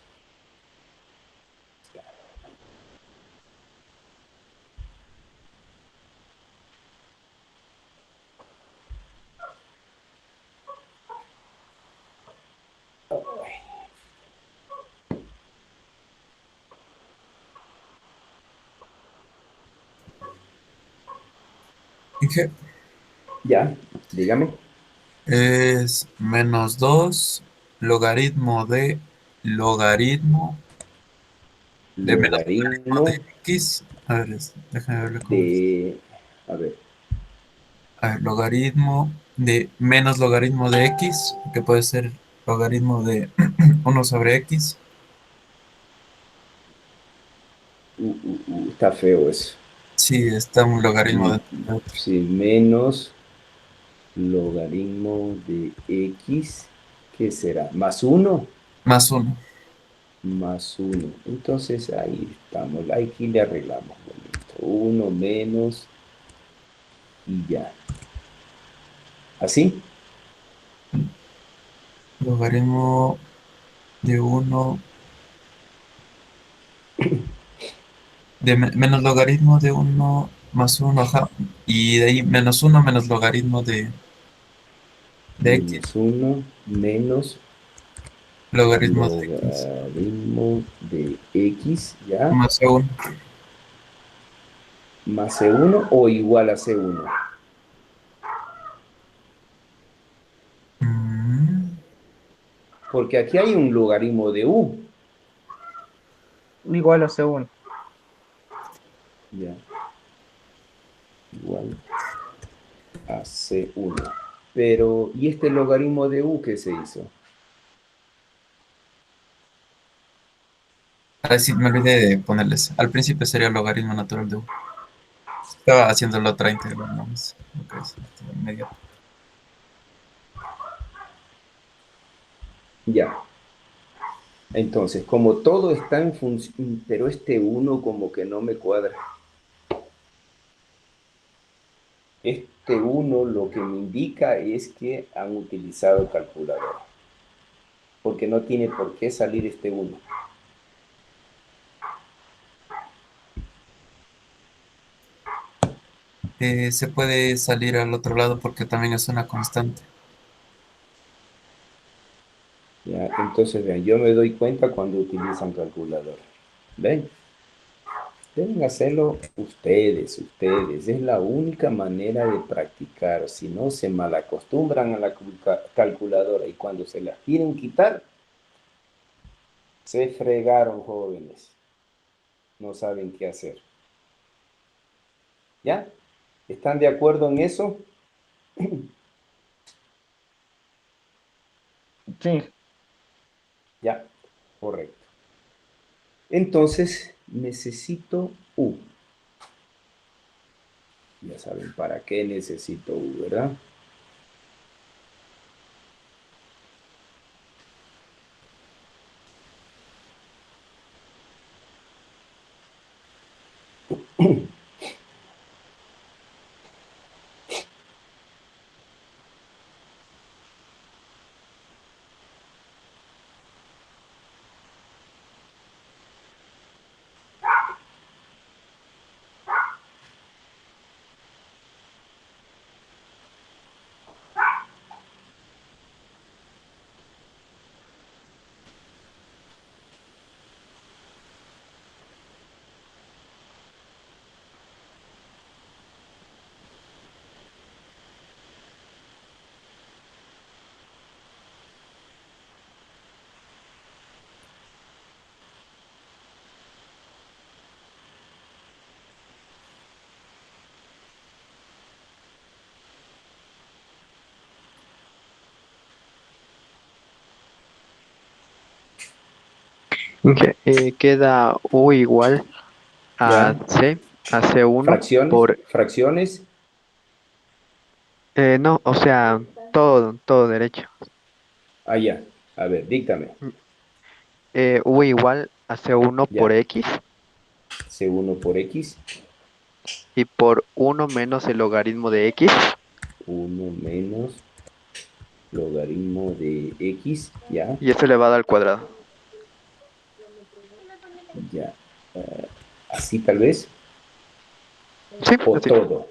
Inge, Ya, dígame. es -2 logaritmo de menos logaritmo Logaritmo de x. A ver, déjame verlo cómo es. de, a ver, A ver, logaritmo de menos logaritmo de x, que puede ser logaritmo de 1/x. está feo eso. Sí, está un logaritmo Mm, de otro. Sí, menos logaritmo de x, ¿qué será? ¿Más uno? +1. Más uno. Entonces ahí estamos. Aquí le arreglamos. 1 menos y ya. ¿Así? Logaritmo de 1, menos logaritmo de 1 + 1, ajá. Y de ahí -1 menos logaritmo de x, Menos uno menos logaritmo de x, logaritmo de x, ¿ya? más C1. Más C1 o igual a C1. Mm, Porque aquí hay un logaritmo de u, Igual a C1. ¿ya? Igual a C1. Pero, ¿y este logaritmo de u qué se hizo? Ah, sí, me olvidé de ponerles. Al principio sería el logaritmo natural de u. Estaba haciendo la otra integral, no más. Ok, sí, inmediato. Ya. Entonces, como todo está en función, pero este uno como que no me cuadra. Este uno lo que me indica es que han utilizado calculadora, porque no tiene por qué salir este uno. Se puede salir al otro lado porque también es una constante. ¿Ya? Entonces, vean, yo me doy cuenta cuando utilizan calculadora. ¿Ven? Deben hacerlo ustedes. Es la única manera de practicar. Si no, se malacostumbran a la calculadora y cuando se las quieren quitar, se fregaron, jóvenes. No saben qué hacer. ¿Ya? ¿Están de acuerdo en eso? Sí. Ya, correcto. Entonces, necesito U. Ya saben para qué necesito U, ¿verdad? Queda U igual a ¿Ya? C1 Fracciones, por, fracciones. no, o sea, todo derecho. Ya. A ver, díctame. U igual a C1 por Ya. X C1 por X. y por 1 menos el logaritmo de X 1 menos logaritmo de x, ya, Y eso elevado al cuadrado. ya. Así tal vez, Sí, o así. todo.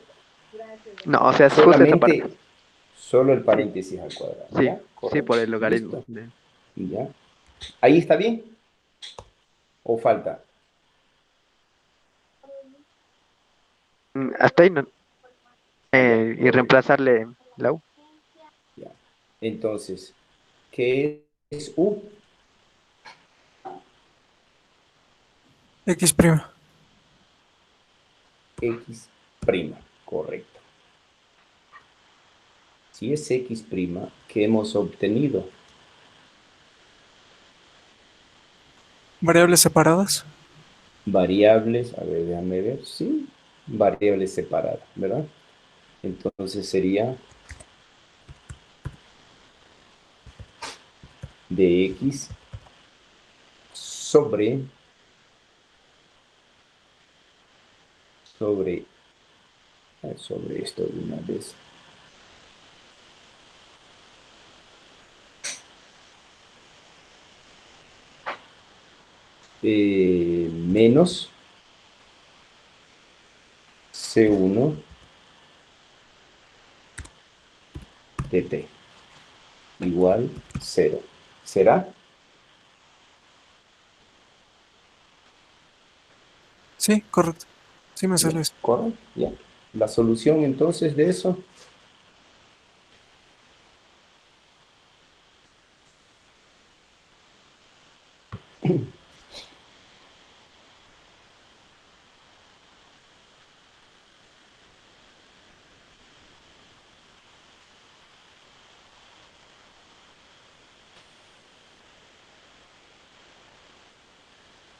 No, o sea, es justo esa parte. Solamente, solo el Sí, paréntesis al cuadrado, sí, ¿ya? sí, por Correcto, el logaritmo. listo, y ya. ¿Ahí está bien o falta? Hasta ahí no. Ah, ya, Y correcto, reemplazarle la U. ya. Entonces, ¿qué es u? X prima. X prima, correcto. Si es X prima, ¿qué hemos obtenido? Variables separadas. Variables, a ver, déjame ver, sí, variables separadas, ¿verdad? Entonces sería de X sobre, sobre esto de una vez. Menos C1 de T igual 0. ¿Será? Sí, correcto. Sí me Ya, sale eso. correcto, ya. La solución entonces de eso,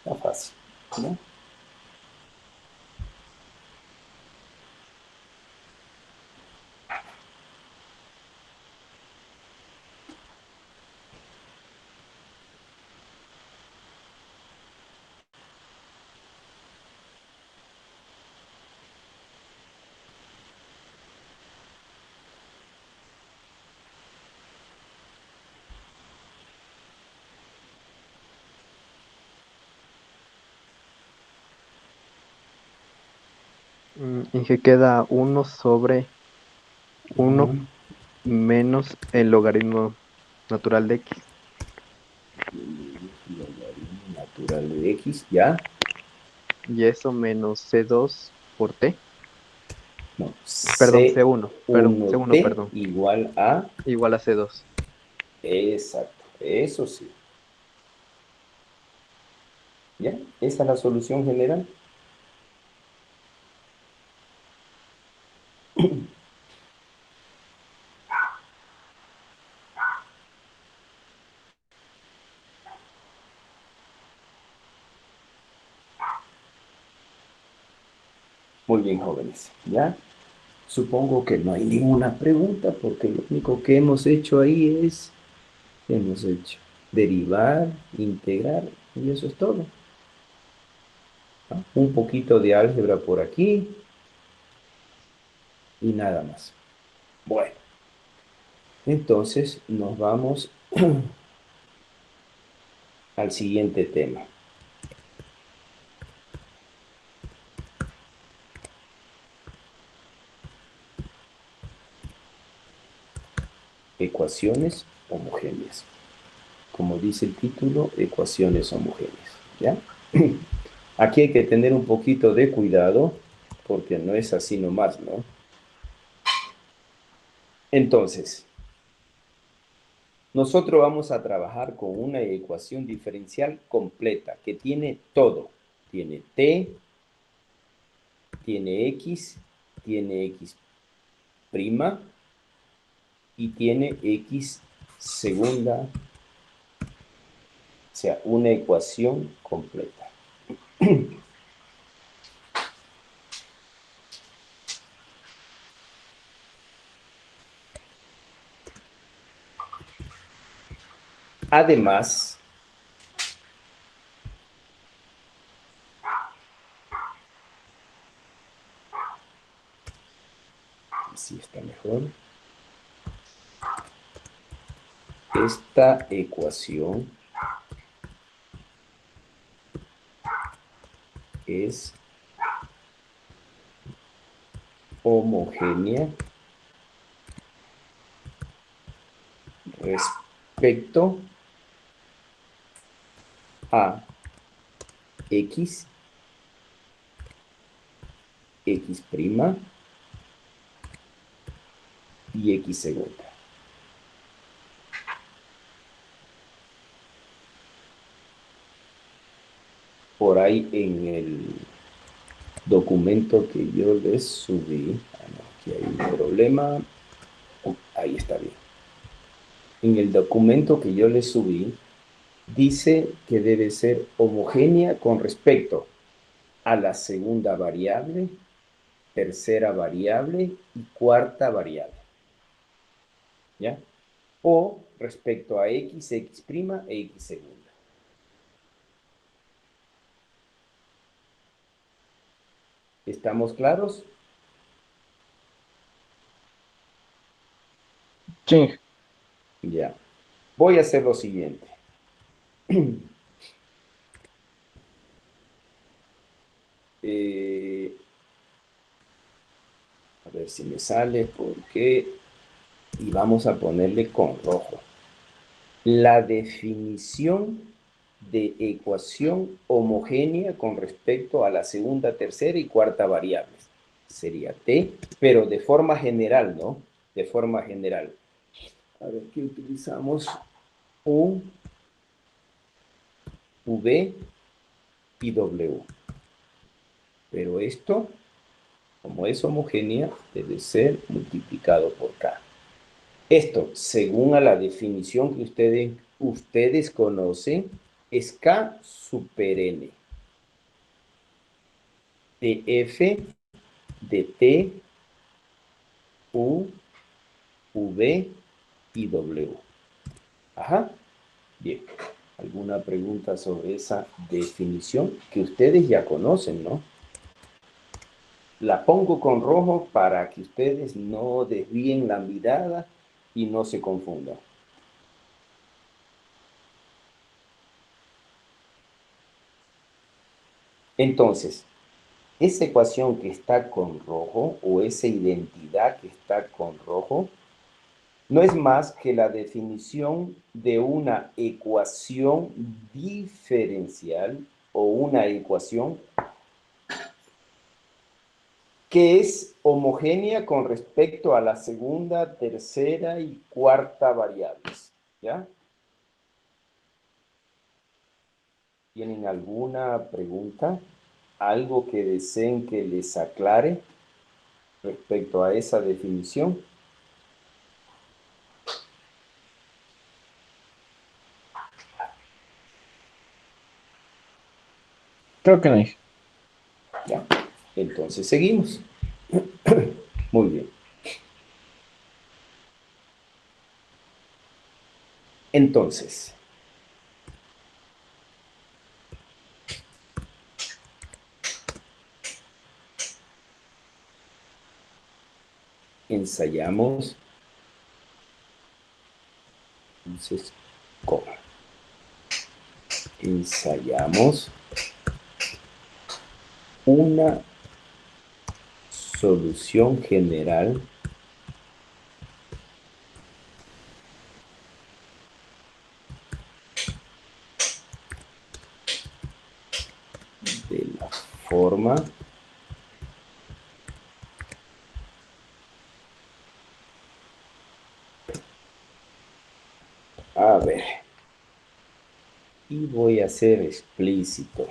está fácil, ¿no? Y que queda 1 sobre 1 Ajá. menos el logaritmo natural de X. Logaritmo natural de X, ¿ya? Y eso menos C2 por T. No, Perdón, c C1. Perdón, uno C1, t perdón. igual a, Igual a C2. exacto, eso sí. ¿Ya? Esa es la solución general. Muy bien, jóvenes. ¿Ya? Supongo que no hay ninguna pregunta porque lo único que hemos hecho ahí es, hemos hecho derivar, integrar y eso es todo. ¿No? Un poquito de álgebra por aquí y nada más. Bueno, entonces nos vamos al siguiente tema. Ecuaciones homogéneas. Como dice el título, ecuaciones homogéneas. ¿Ya? Aquí hay que tener un poquito de cuidado porque no es así nomás, ¿no? Entonces, nosotros vamos a trabajar con una ecuación diferencial completa que tiene todo. Tiene t, tiene x prima y tiene x segunda, o sea, una ecuación completa. Además, así está mejor. esta ecuación es homogénea respecto a x, x' y x segunda. Por ahí en el documento que yo les subí, aquí hay un problema, ahí está bien. En el documento que yo les subí, dice que debe ser homogénea con respecto a la segunda variable, tercera variable y cuarta variable. ¿Ya? O respecto a x, x' e x segunda. ¿Estamos claros? Sí. Ya. Voy a hacer lo siguiente. A ver si me sale, porque... Y vamos a ponerle con rojo. La definición de ecuación homogénea con respecto a la segunda, tercera y cuarta variables. Sería t, pero de forma general, ¿no? De forma general. A ver, ¿qué utilizamos? U, V y W. Pero esto, como es homogénea, debe ser multiplicado por K. Esto, según a la definición que ustedes conocen, es K super N. De F, de T, U, V y W. Ajá. Bien. ¿Alguna pregunta sobre esa definición que ustedes ya conocen, no? La pongo con rojo para que ustedes no desvíen la mirada y no se confundan. Entonces, esa ecuación que está con rojo o esa identidad que está con rojo no es más que la definición de una ecuación diferencial o una ecuación que es homogénea con respecto a la segunda, tercera y cuarta variables. ¿Ya? ¿Tienen alguna pregunta? ¿Algo que deseen que les aclare respecto a esa definición? Creo que no hay. ¿Ya? Entonces seguimos. Muy bien. Entonces, ensayamos. Entonces, coma. Ensayamos una solución general de la forma a ver, y voy a ser explícito.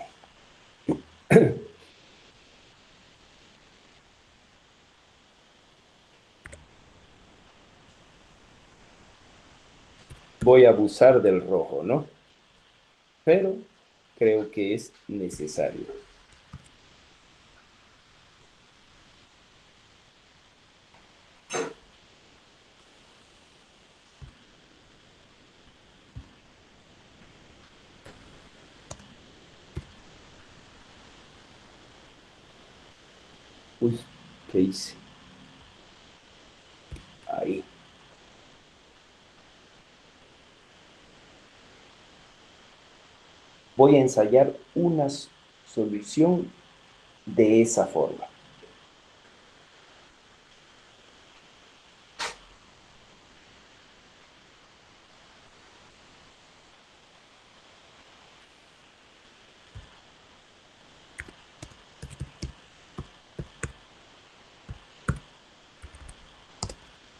Voy a abusar del rojo, ¿no? Pero creo que es necesario. Uy, ¿qué hice? Ahí. voy a ensayar una solución de esa forma.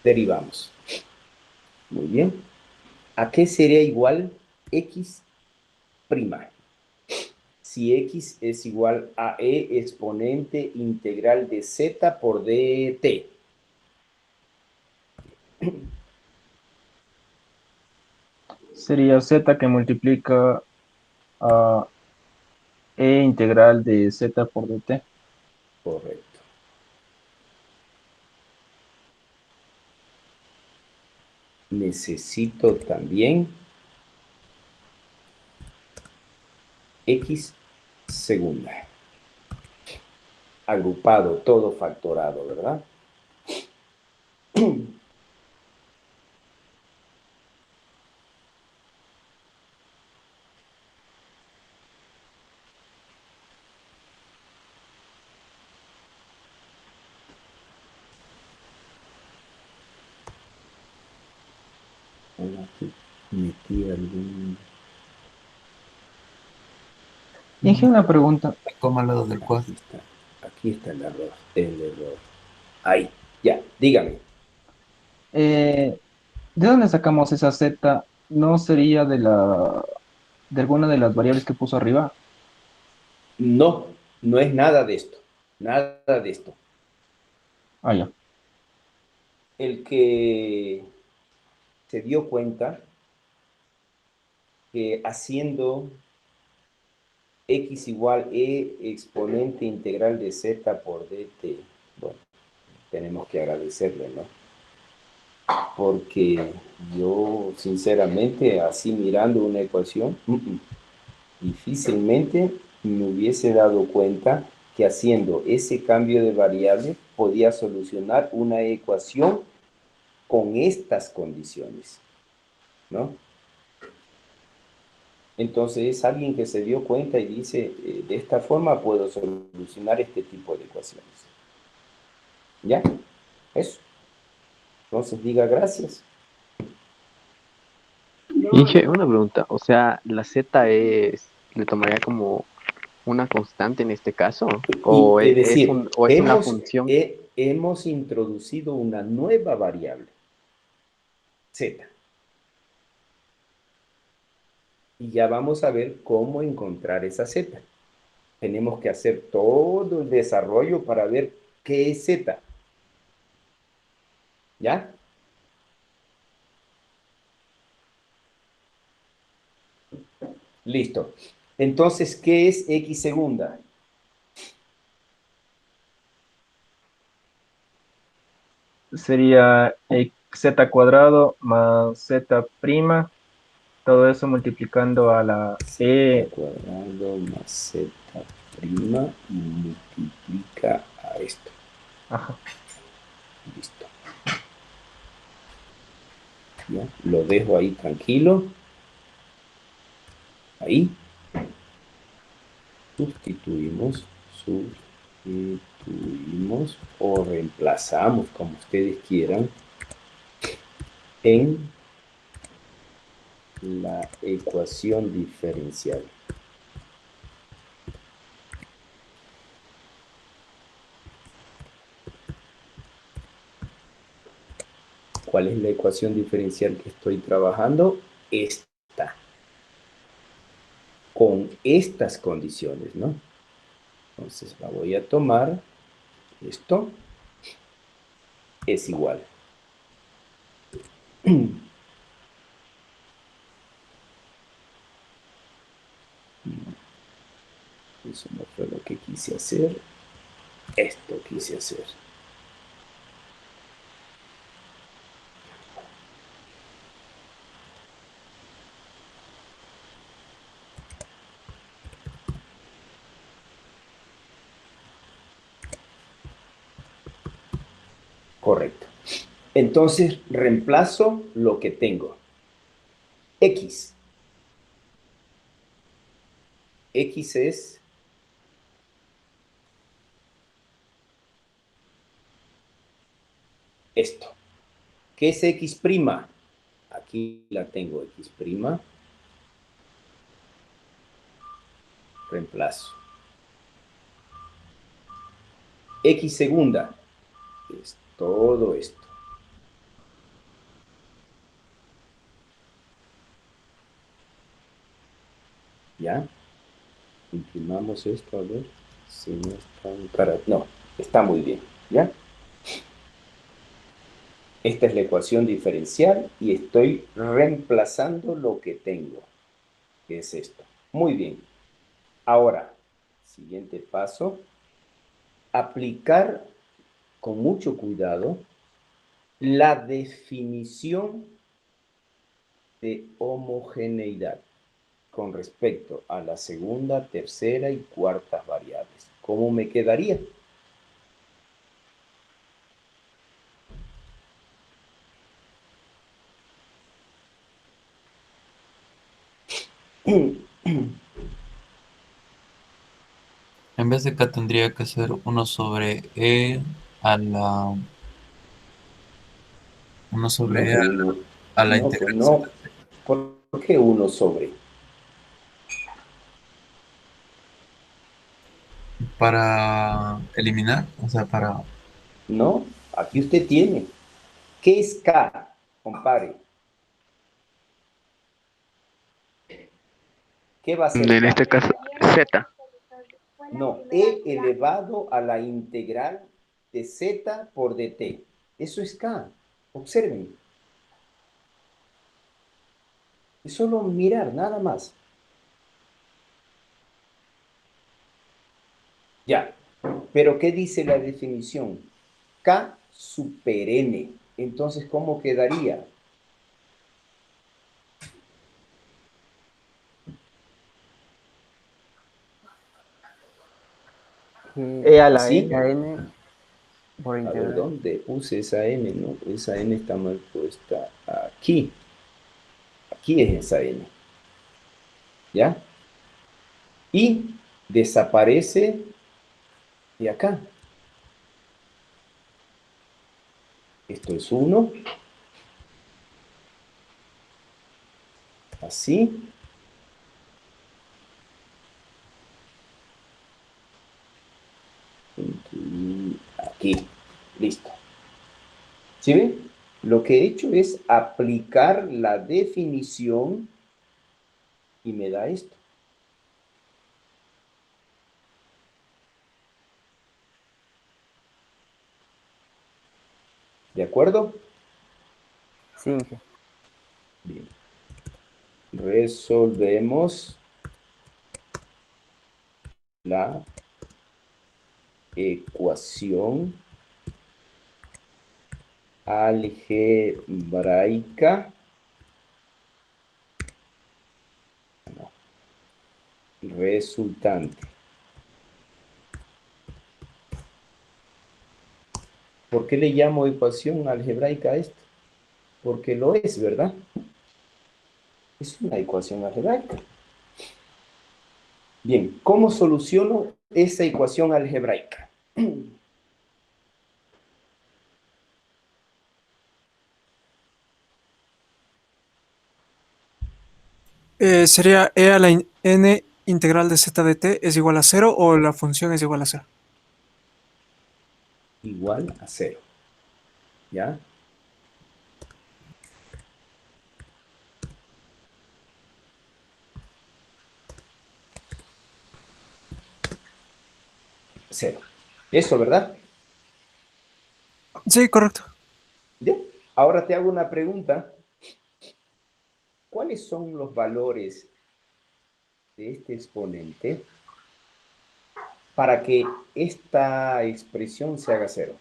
Derivamos. Muy bien. ¿A qué sería igual x prima? Si x es igual a e exponente integral de z por dt. Sería z que multiplica a e integral de z por dt. Correcto. Necesito también x segunda. Agrupado, todo factorado, ¿verdad? Aquí metí algún... Dije una pregunta. Coma al lado del cuadro. Aquí está el error, el error. Ahí, ya, dígame. ¿De dónde sacamos esa z? ¿No sería de alguna de las variables que puso arriba? No, no es nada de esto, nada de esto. Ah, ya. El que se dio cuenta que haciendo x igual e exponente integral de z por dt, bueno, tenemos que agradecerle, ¿no? Porque yo, sinceramente, así mirando una ecuación, difícilmente me hubiese dado cuenta que haciendo ese cambio de variable podía solucionar una ecuación con estas condiciones, ¿no? Entonces es alguien que se dio cuenta y dice, de esta forma puedo solucionar este tipo de ecuaciones. ¿Ya? Eso. Entonces diga gracias. Inge, una pregunta. O sea, ¿la z le tomaría como una constante en este caso? Y, ¿O es decir, es una función? hemos introducido una nueva variable, z. Y ya vamos a ver cómo encontrar esa z. Tenemos que hacer todo el desarrollo para ver qué es z. ¿Ya? Listo. Entonces, ¿qué es x segunda? Sería z cuadrado más z prima, todo eso multiplicando a la Z e. cuadrado más z prima y multiplica a esto. Ajá. Listo. ¿Ya? Lo dejo ahí tranquilo. Ahí. Sustituimos o reemplazamos, como ustedes quieran, en la ecuación diferencial. ¿Cuál es la ecuación diferencial que estoy trabajando? Esta. Con estas condiciones, ¿no? Entonces la voy a tomar. Esto es igual. Eso no fue lo que quise hacer. Esto quise hacer. Correcto. Entonces reemplazo lo que tengo. X. X es esto. ¿Qué es X'? Aquí la tengo, X'. Reemplazo. X segunda es todo esto. ¿Ya? Imprimamos esto, a ver si no está en cara. No, está muy bien. ¿Ya? Esta es la ecuación diferencial y estoy reemplazando lo que tengo, que es esto. Muy bien. Ahora, siguiente paso, aplicar con mucho cuidado la definición de homogeneidad con respecto a la segunda, tercera y cuartas variables. ¿Cómo me quedaría? En vez de K tendría que ser 1 sobre E a la... 1 sobre E a la No, pues integral. no. ¿Por qué 1 sobre? Para eliminar, o sea, para... No, aquí usted tiene. ¿Qué es K? Compare. ¿Qué va a ser En K? este caso, Z. No, E elevado a la integral de Z por dt. Eso es K. Observen. Es solo mirar, nada más. Ya. Pero ¿qué dice la definición? K super N. Entonces, ¿cómo quedaría? E a la ¿Así? N por A ver, integral. ¿dónde puse esa N? No, esa N está mal puesta aquí. Aquí es esa N. ¿Ya? Y desaparece de acá. Esto es 1. Así. Y aquí. Listo. ¿Sí ven? Lo que he hecho es aplicar la definición y me da esto. ¿De acuerdo? Sí, Inge. Bien. Resolvemos la ecuación algebraica resultante. ¿Por qué le llamo ecuación algebraica a esto? Porque lo es, ¿verdad? Es una ecuación algebraica. Bien, ¿cómo soluciono esa ecuación algebraica? ¿Sería E a la N integral de Z de t es igual a 0 o la función es igual a 0? Igual a 0. ¿Ya? Cero. Eso, ¿verdad? Sí, correcto. Bien. Ahora te hago una pregunta. ¿Cuáles son los valores de este exponente para que esta expresión se haga 0?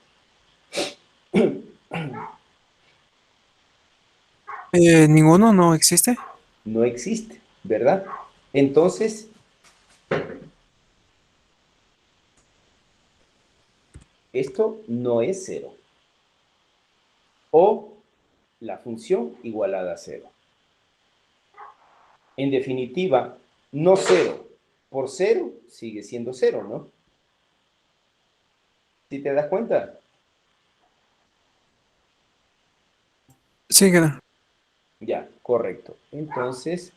Ninguno, no existe. No existe, ¿verdad? Entonces, esto no es 0. O la función igualada a 0. En definitiva, no 0, por 0 sigue siendo 0, ¿no? ¿Sí te das cuenta? Sí, queda. Ya, correcto. Entonces,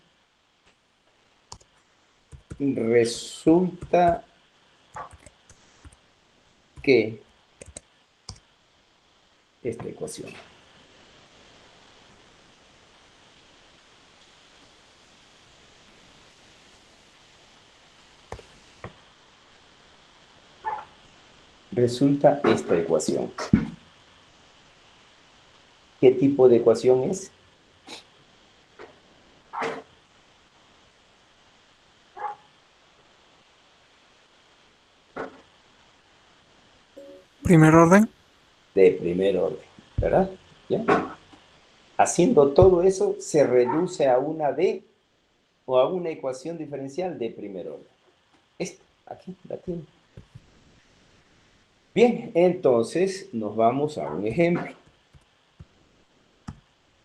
resulta que esta ecuación resulta esta ecuación. ¿Qué tipo de ecuación es? Primer orden. De primer orden, ¿verdad? ¿Ya? Haciendo todo eso, se reduce a una D o a una ecuación diferencial de primer orden. Esta, aquí, la tiene. Bien, entonces nos vamos a un ejemplo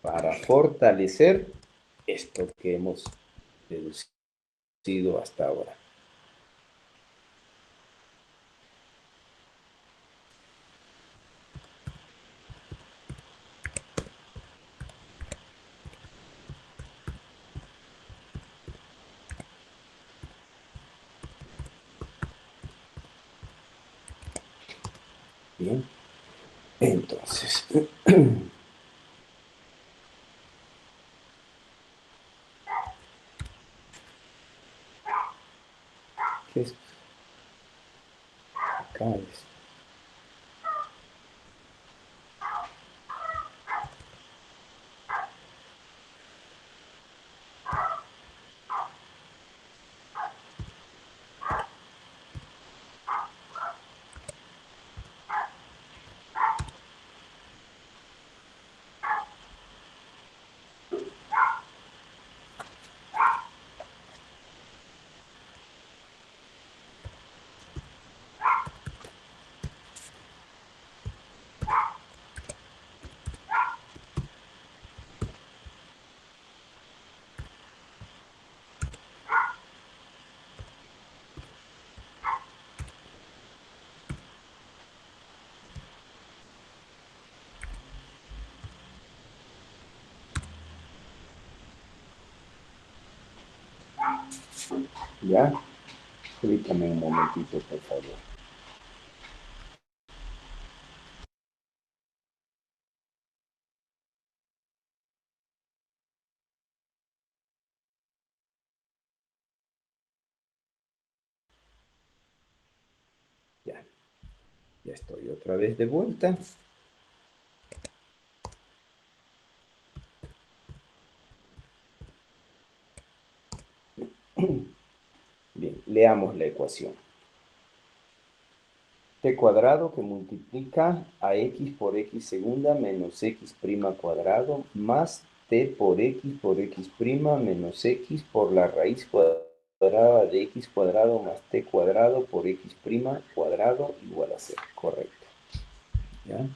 para fortalecer esto que hemos deducido hasta ahora. Bien, entonces, ¿qué es? Acá es. ¿Ya? Permítame un momentito, por favor. Ya, ya estoy otra vez de vuelta. Bien, leamos la ecuación. T cuadrado que multiplica a x por x segunda menos x prima cuadrado más t por x prima menos x por la raíz cuadrada de x cuadrado más t cuadrado por x prima cuadrado igual a 0. Correcto. ¿Ya?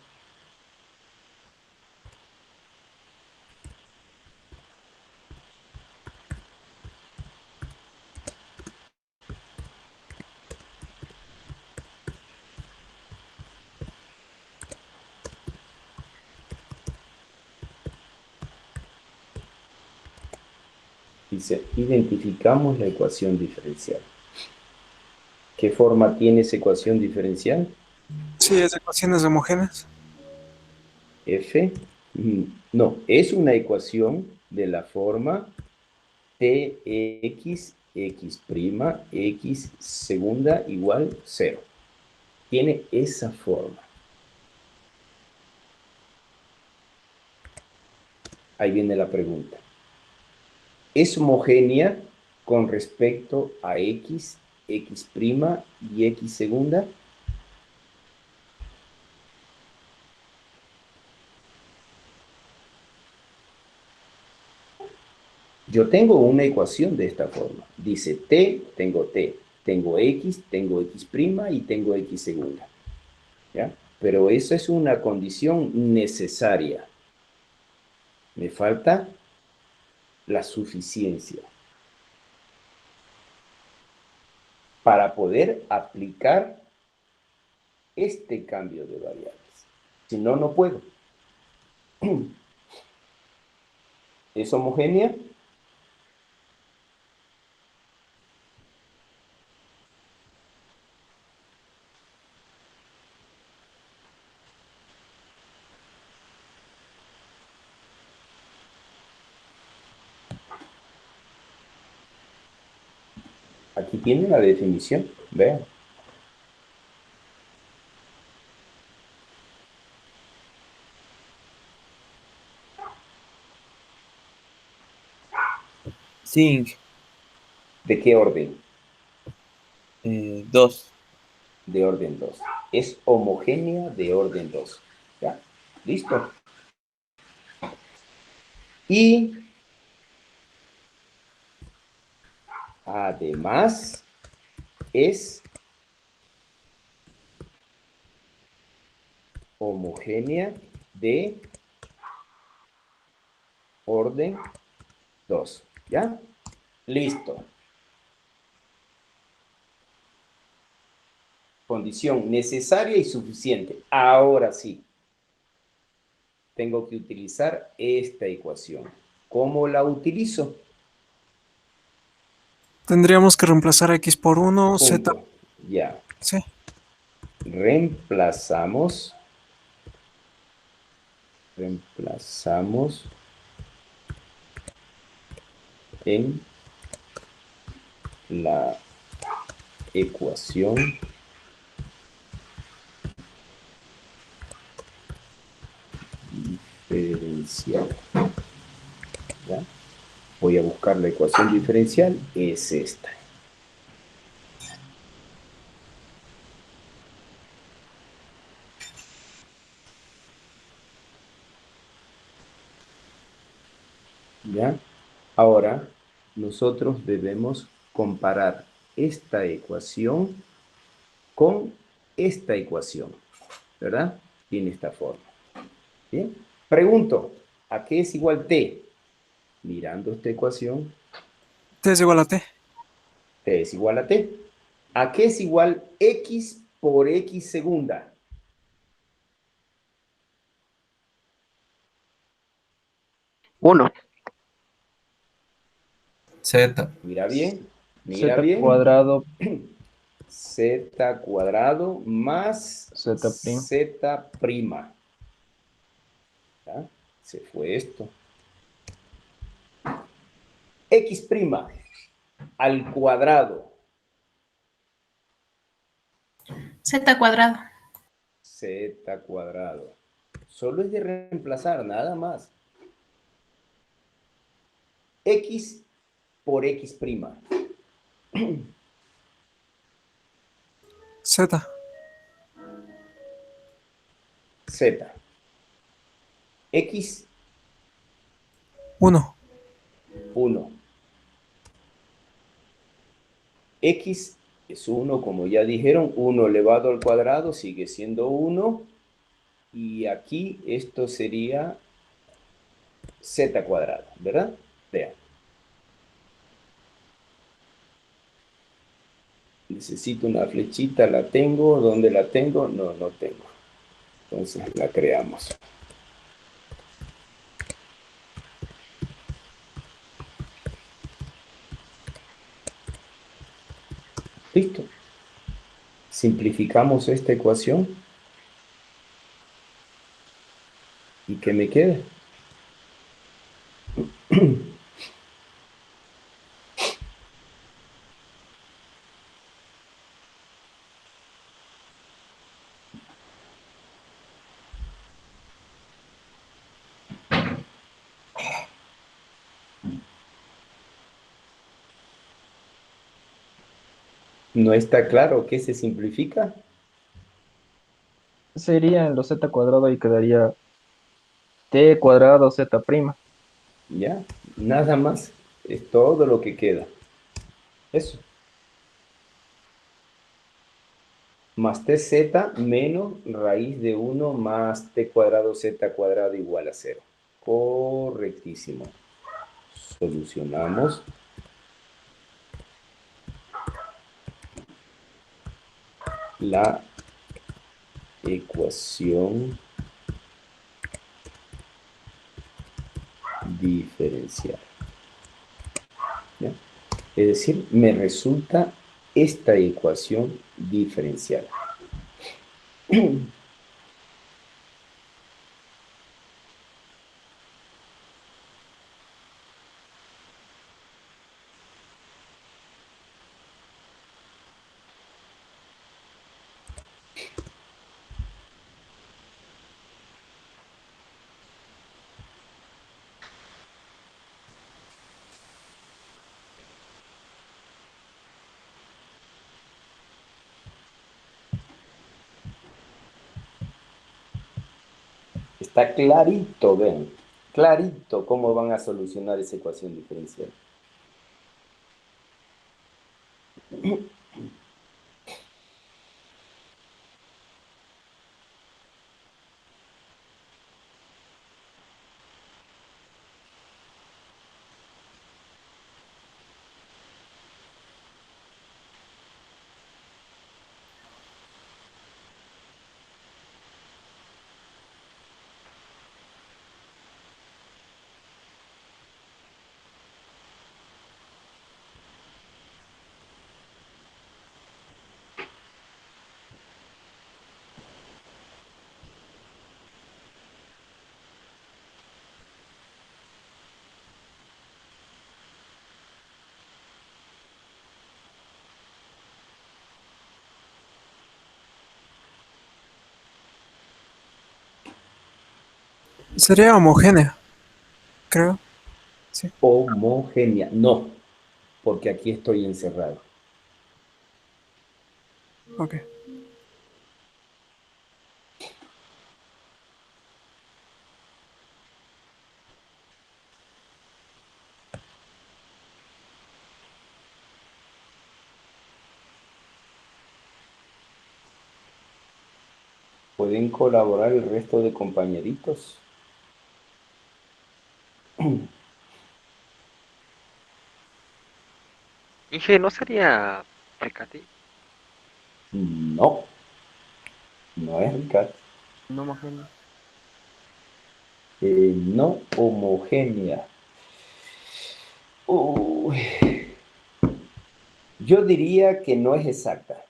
Dice, identificamos la ecuación diferencial. ¿Qué forma tiene esa ecuación diferencial? Sí, es de ecuaciones homogéneas. F, no, es una ecuación de la forma Tx, x prima, x segunda igual 0. Tiene esa forma. Ahí viene la pregunta. ¿Es homogénea con respecto a x, x prima y x segunda? Yo tengo una ecuación de esta forma. Dice t, tengo x prima y tengo x segunda. ¿Ya? Pero esa es una condición necesaria. Me falta la suficiencia. para poder aplicar este cambio de variables. Si no, no puedo. ¿Es homogénea? Aquí tiene la definición, vean. Sí, ¿De qué orden? 2. De orden 2. Es homogénea de orden 2. ¿Ya? ¿Listo? Y además es homogénea de orden 2. ¿Ya? Listo. Condición necesaria y suficiente. Ahora sí. Tengo que utilizar esta ecuación. ¿Cómo la utilizo? Tendríamos que reemplazar x por 1, z. Punto. Ya. Sí. Reemplazamos en la ecuación diferencial. ¿Ya? Voy a buscar la ecuación diferencial, es esta. ¿Ya? Ahora, nosotros debemos comparar esta ecuación con esta ecuación, ¿verdad? Tiene esta forma. Bien. Pregunto, ¿a qué es igual t? Mirando esta ecuación, T es igual a T. t es igual a t. ¿A qué es igual x por x segunda? Uno. Z. Mira bien, mira Z bien. cuadrado Z cuadrado más Z prima. Z prima. ¿Ya? Se fue esto. X prima al cuadrado. Z cuadrado. Z cuadrado. Solo es de reemplazar, nada más. X por X prima. Z. Z. X 1. 1. X es 1, como ya dijeron, 1 elevado al cuadrado sigue siendo 1. Y aquí esto sería Z cuadrado, ¿verdad? Vean. Necesito una flechita, ¿la tengo? ¿Dónde la tengo? No, no tengo. Entonces la creamos. Listo. Simplificamos esta ecuación. ¿Y qué me queda? ¿No está claro qué se simplifica? Sería en los Z cuadrado y quedaría T cuadrado Z prima. Ya, nada más. Es todo lo que queda. Eso. Más tz menos raíz de 1 más t cuadrado z cuadrado igual a 0. Correctísimo. Solucionamos. la ecuación diferencial. ¿Ya? Es decir, me resulta esta ecuación diferencial. Está clarito, ven, clarito cómo van a solucionar esa ecuación diferencial. Sería homogénea, creo. Sí. Homogénea, no, porque aquí estoy encerrado. Ok. ¿Pueden colaborar el resto de compañeritos? Inge, ¿no sería Riccati? No, no es Ricat. No homogéneo. No homogénea. Uy. Yo diría que no es exacta,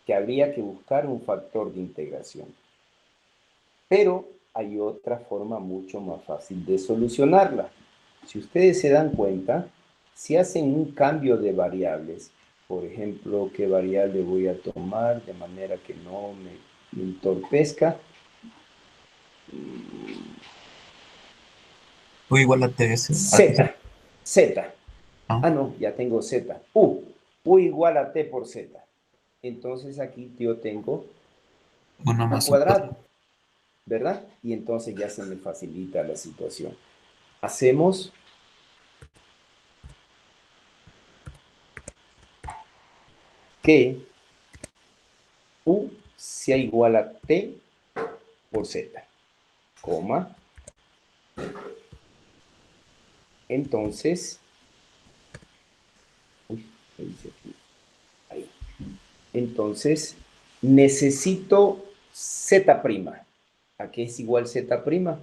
que habría que buscar un factor de integración. Pero hay otra forma mucho más fácil de solucionarla. Si ustedes se dan cuenta, si hacen un cambio de variables, por ejemplo, ¿qué variable voy a tomar de manera que no me entorpezca? U igual a TS. Z. Ah, no, ya tengo Z. U igual a T por Z. Entonces aquí yo tengo Uno U más cuadrado, ¿verdad? Y entonces ya se me facilita la situación. Hacemos que U sea igual a T por Z, coma. Entonces, ahí. Entonces, necesito Z'. ¿A qué es igual Z'?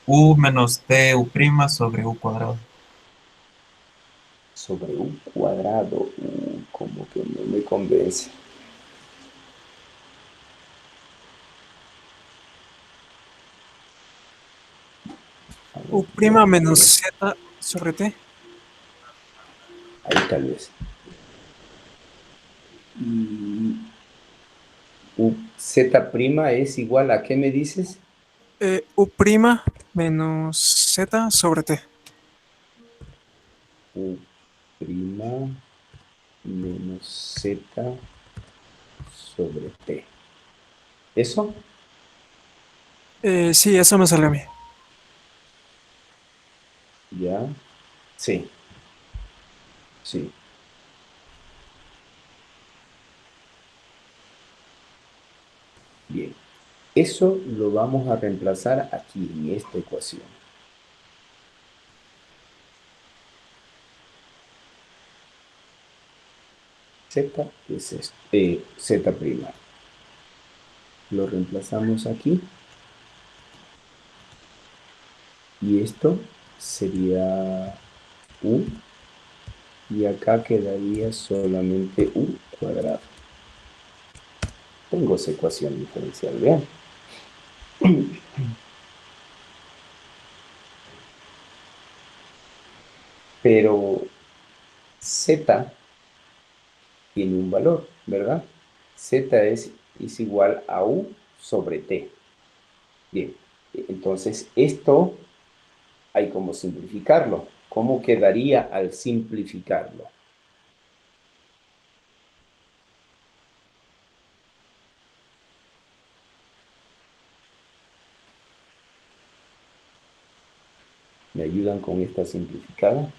U menos T U prima sobre U cuadrado. Sobre U cuadrado, como que no me convence. U' menos Z sobre T. Ahí tal vez. U Z' es igual a ¿qué me dices? U' menos Z sobre T. U' menos Z sobre T. ¿Eso? Sí, eso me sale a mí. ¿Ya? Sí, sí. Bien. Eso lo vamos a reemplazar aquí en esta ecuación. Z es Z prima. Lo reemplazamos aquí. Y esto sería U. Y acá quedaría solamente U cuadrado. Tengo esa ecuación diferencial, vean. Pero Z tiene un valor, ¿verdad? Z es igual a U sobre T. Bien, entonces esto hay como simplificarlo. ¿Cómo quedaría al simplificarlo? ¿Me ayudan con esta simplificada?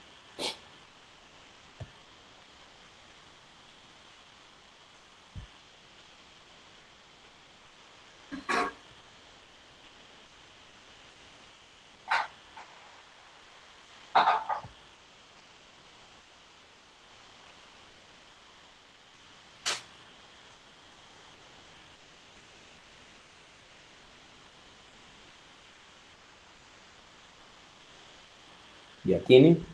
¿Ya tienen?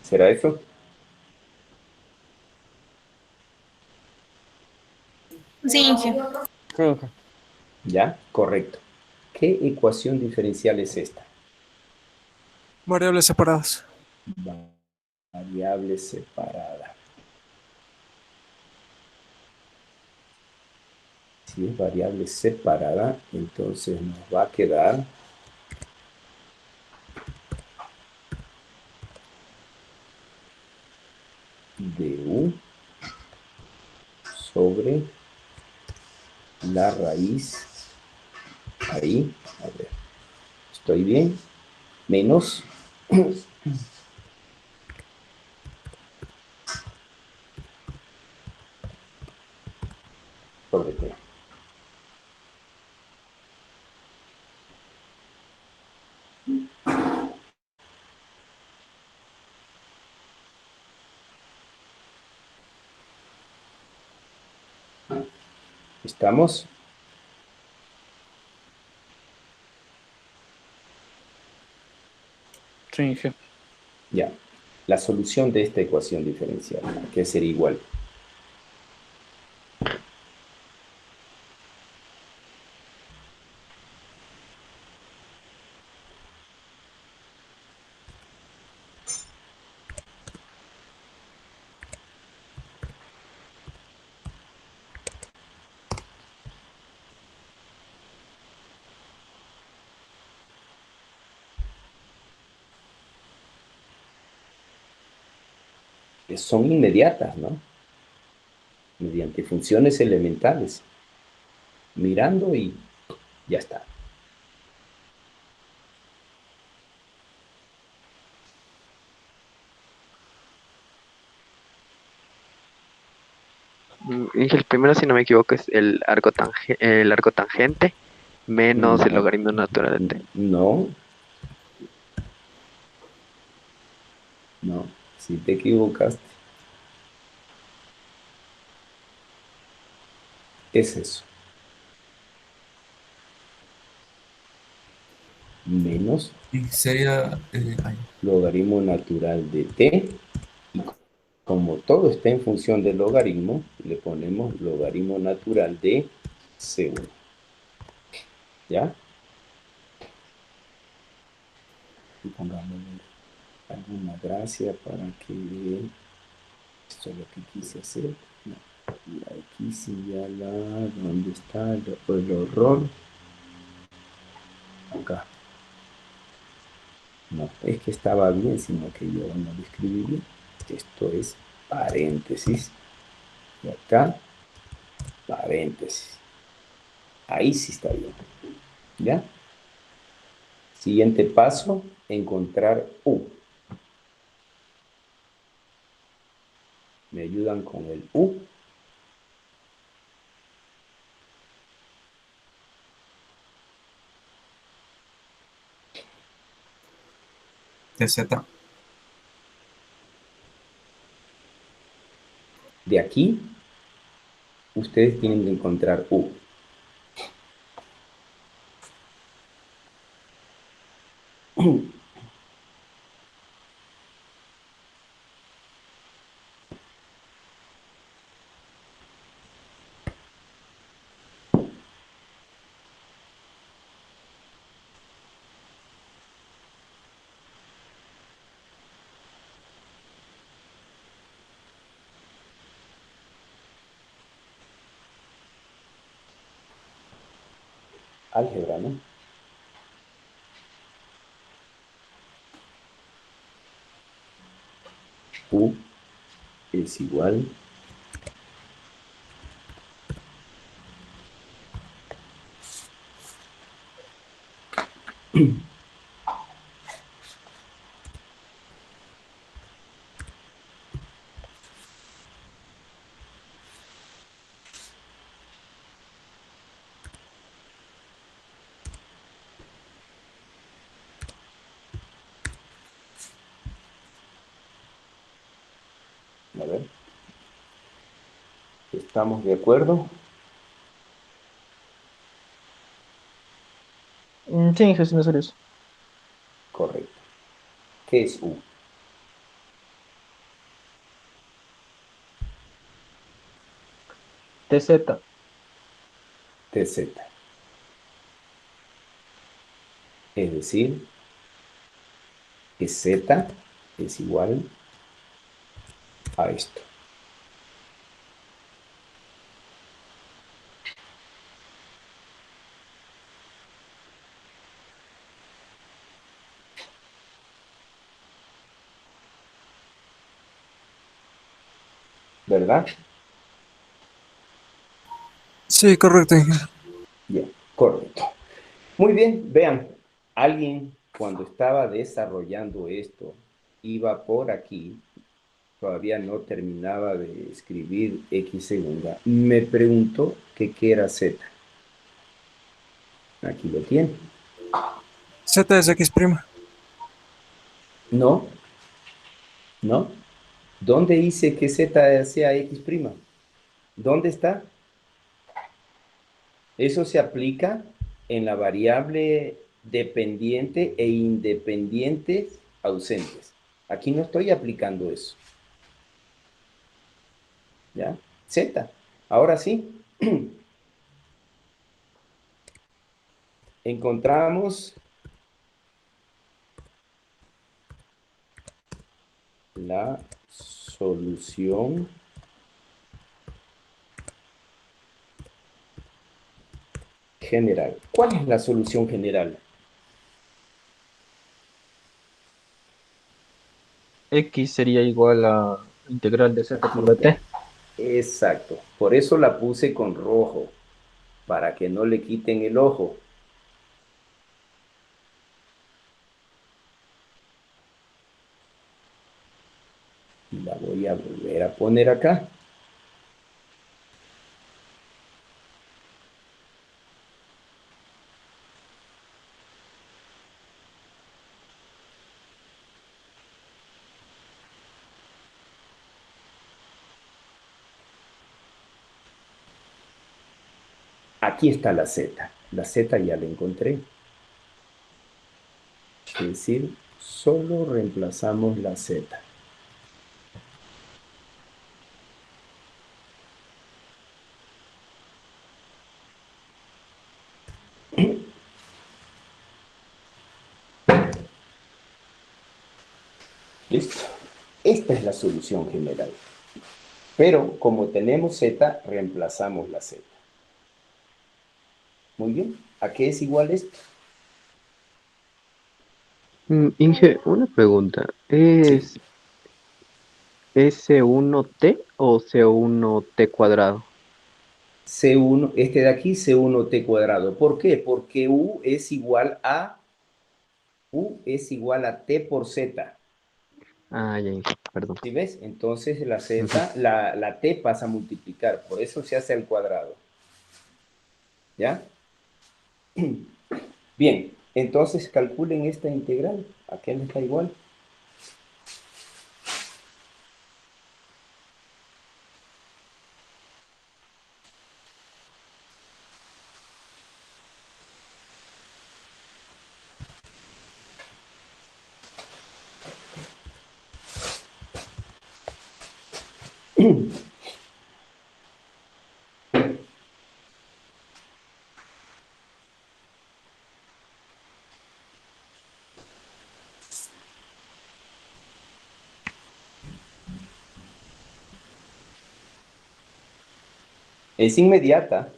¿Será eso? Sí, Inge. Sí, Inge. ¿Ya? Correcto. ¿Qué ecuación diferencial es esta? Variables separadas. Variable separada. Si es variable separada, entonces nos va a quedar du sobre la raíz, ahí, a ver, ¿estoy bien? Menos sobre t. ¿Estamos? Sí, Inge. Ya. La solución de esta ecuación diferencial, que sería igual. Son inmediatas, ¿no? Mediante funciones elementales. Mirando y ya está. Inge, el primero, si no me equivoco, es el arco tangente menos el No, logaritmo natural de t. no, no, si te equivocaste. Es eso. Menos Y sería, logaritmo natural de t. Y como todo está en función del logaritmo, le ponemos logaritmo natural de C1. ¿Ya? Y pongámosle alguna gracia para que esto es lo que quise hacer. No, y aquí señala dónde está el horror. No, es que estaba bien, sino que yo no lo escribí bien. Esto es paréntesis. Y acá, paréntesis. Ahí sí está bien. ¿Ya? Siguiente paso, encontrar U. ¿Me ayudan con el U? TZ. De aquí, ustedes tienen que encontrar U. Álgebra, ¿no? U es igual a ver, ¿estamos de acuerdo? Sí, Jesús Nazario. Correcto. ¿Qué es U? TZ. TZ. Es decir, que Z es igual a esto. ¿Verdad? Sí, correcto, ingeniero. Bien, correcto. Muy bien, vean, alguien cuando estaba desarrollando esto iba por aquí, todavía no terminaba de escribir X segunda, me preguntó que qué era Z. Aquí lo tiene. Z es X'. No, no. ¿Dónde dice que Z sea X'? ¿Dónde está? Eso se aplica en la variable dependiente e independientes ausentes. Aquí no estoy aplicando eso. ¿Ya? Z. Ahora sí. Encontramos la solución general. ¿Cuál es la solución general? X sería igual a integral de Z sobre T. Exacto. Por eso la puse con rojo, para que no le quiten el ojo. Y la voy a volver a poner acá. Aquí está la Z. La Z ya la encontré. Es decir, solo reemplazamos la Z. ¿Listo? Esta es la solución general. Pero como tenemos Z, reemplazamos la Z. Muy bien. ¿A qué es igual esto? Inge, una pregunta. ¿Es S1T o C1T cuadrado? C1, este de aquí, C1T cuadrado. ¿Por qué? Porque U es igual a T por Z. Ah, ya, perdón. ¿Sí ves? Entonces la Z, la T pasa a multiplicar, por eso se hace al cuadrado. ¿Ya? Bien, entonces calculen esta integral. ¿A qué le está igual? Es inmediata.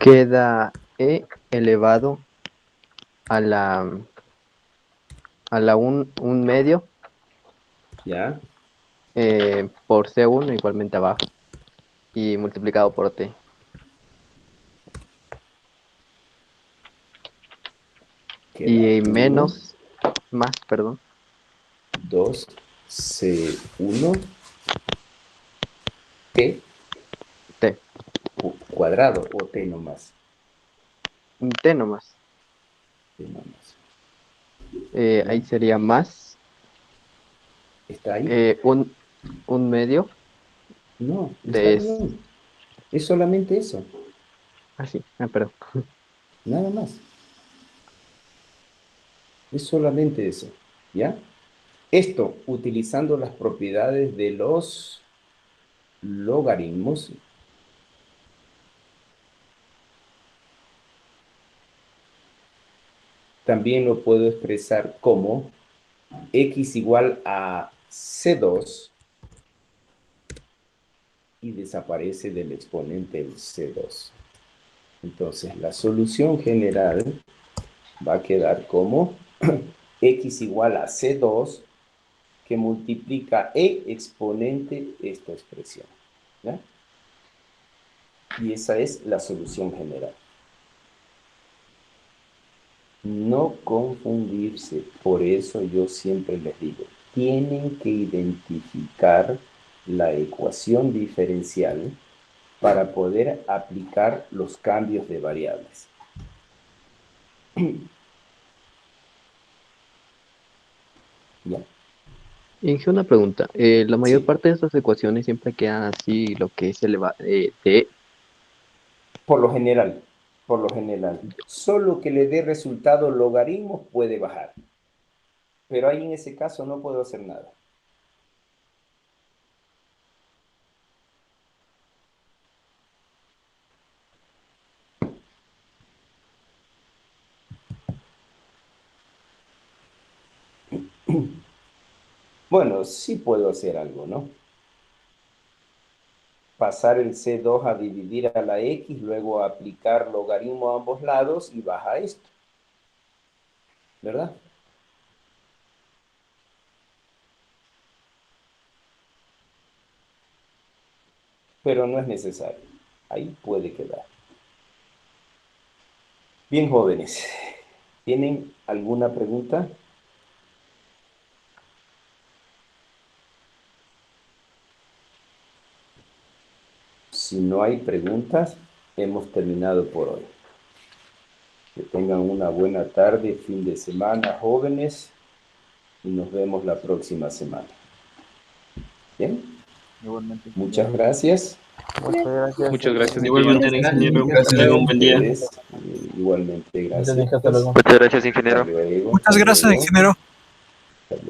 Queda E elevado a la un medio ¿Ya? por C1 igualmente abajo y multiplicado por T. Y menos, más, perdón. 2C1 T cuadrado o T nomás. T nomás. T nomás. Ahí sería más. ¿Está ahí? Un medio. No, está bien. Es solamente eso. Ah, sí. Ah, perdón. Nada más. Es solamente eso. ¿Ya? Esto, utilizando las propiedades de los logaritmos, también lo puedo expresar como x igual a C2 y desaparece del exponente el C2. Entonces, la solución general va a quedar como x igual a C2 que multiplica e exponente esta expresión. ¿Ya? Y esa es la solución general. No confundirse, por eso yo siempre les digo, tienen que identificar la ecuación diferencial para poder aplicar los cambios de variables. ¿Ya? Inge, una pregunta. La mayor parte de estas ecuaciones siempre quedan así, lo que es elevado T. Por lo general. Solo que le dé resultado logaritmos puede bajar. Pero ahí en ese caso no puedo hacer nada. Bueno, sí puedo hacer algo, ¿no? Pasar el C2 a dividir a la X, luego aplicar logaritmo a ambos lados y baja esto. ¿Verdad? Pero no es necesario. Ahí puede quedar. Bien, jóvenes. ¿Tienen alguna pregunta? Si no hay preguntas, hemos terminado por hoy. Que tengan una buena tarde, fin de semana, jóvenes, y nos vemos la próxima semana. ¿Bien? Igualmente. Muchas gracias. Muchas gracias. Igualmente, ingeniero. Que tenga un buen día. Igualmente, gracias. Hasta luego. Muchas gracias, ingeniero. Hasta luego. Muchas gracias, ingeniero.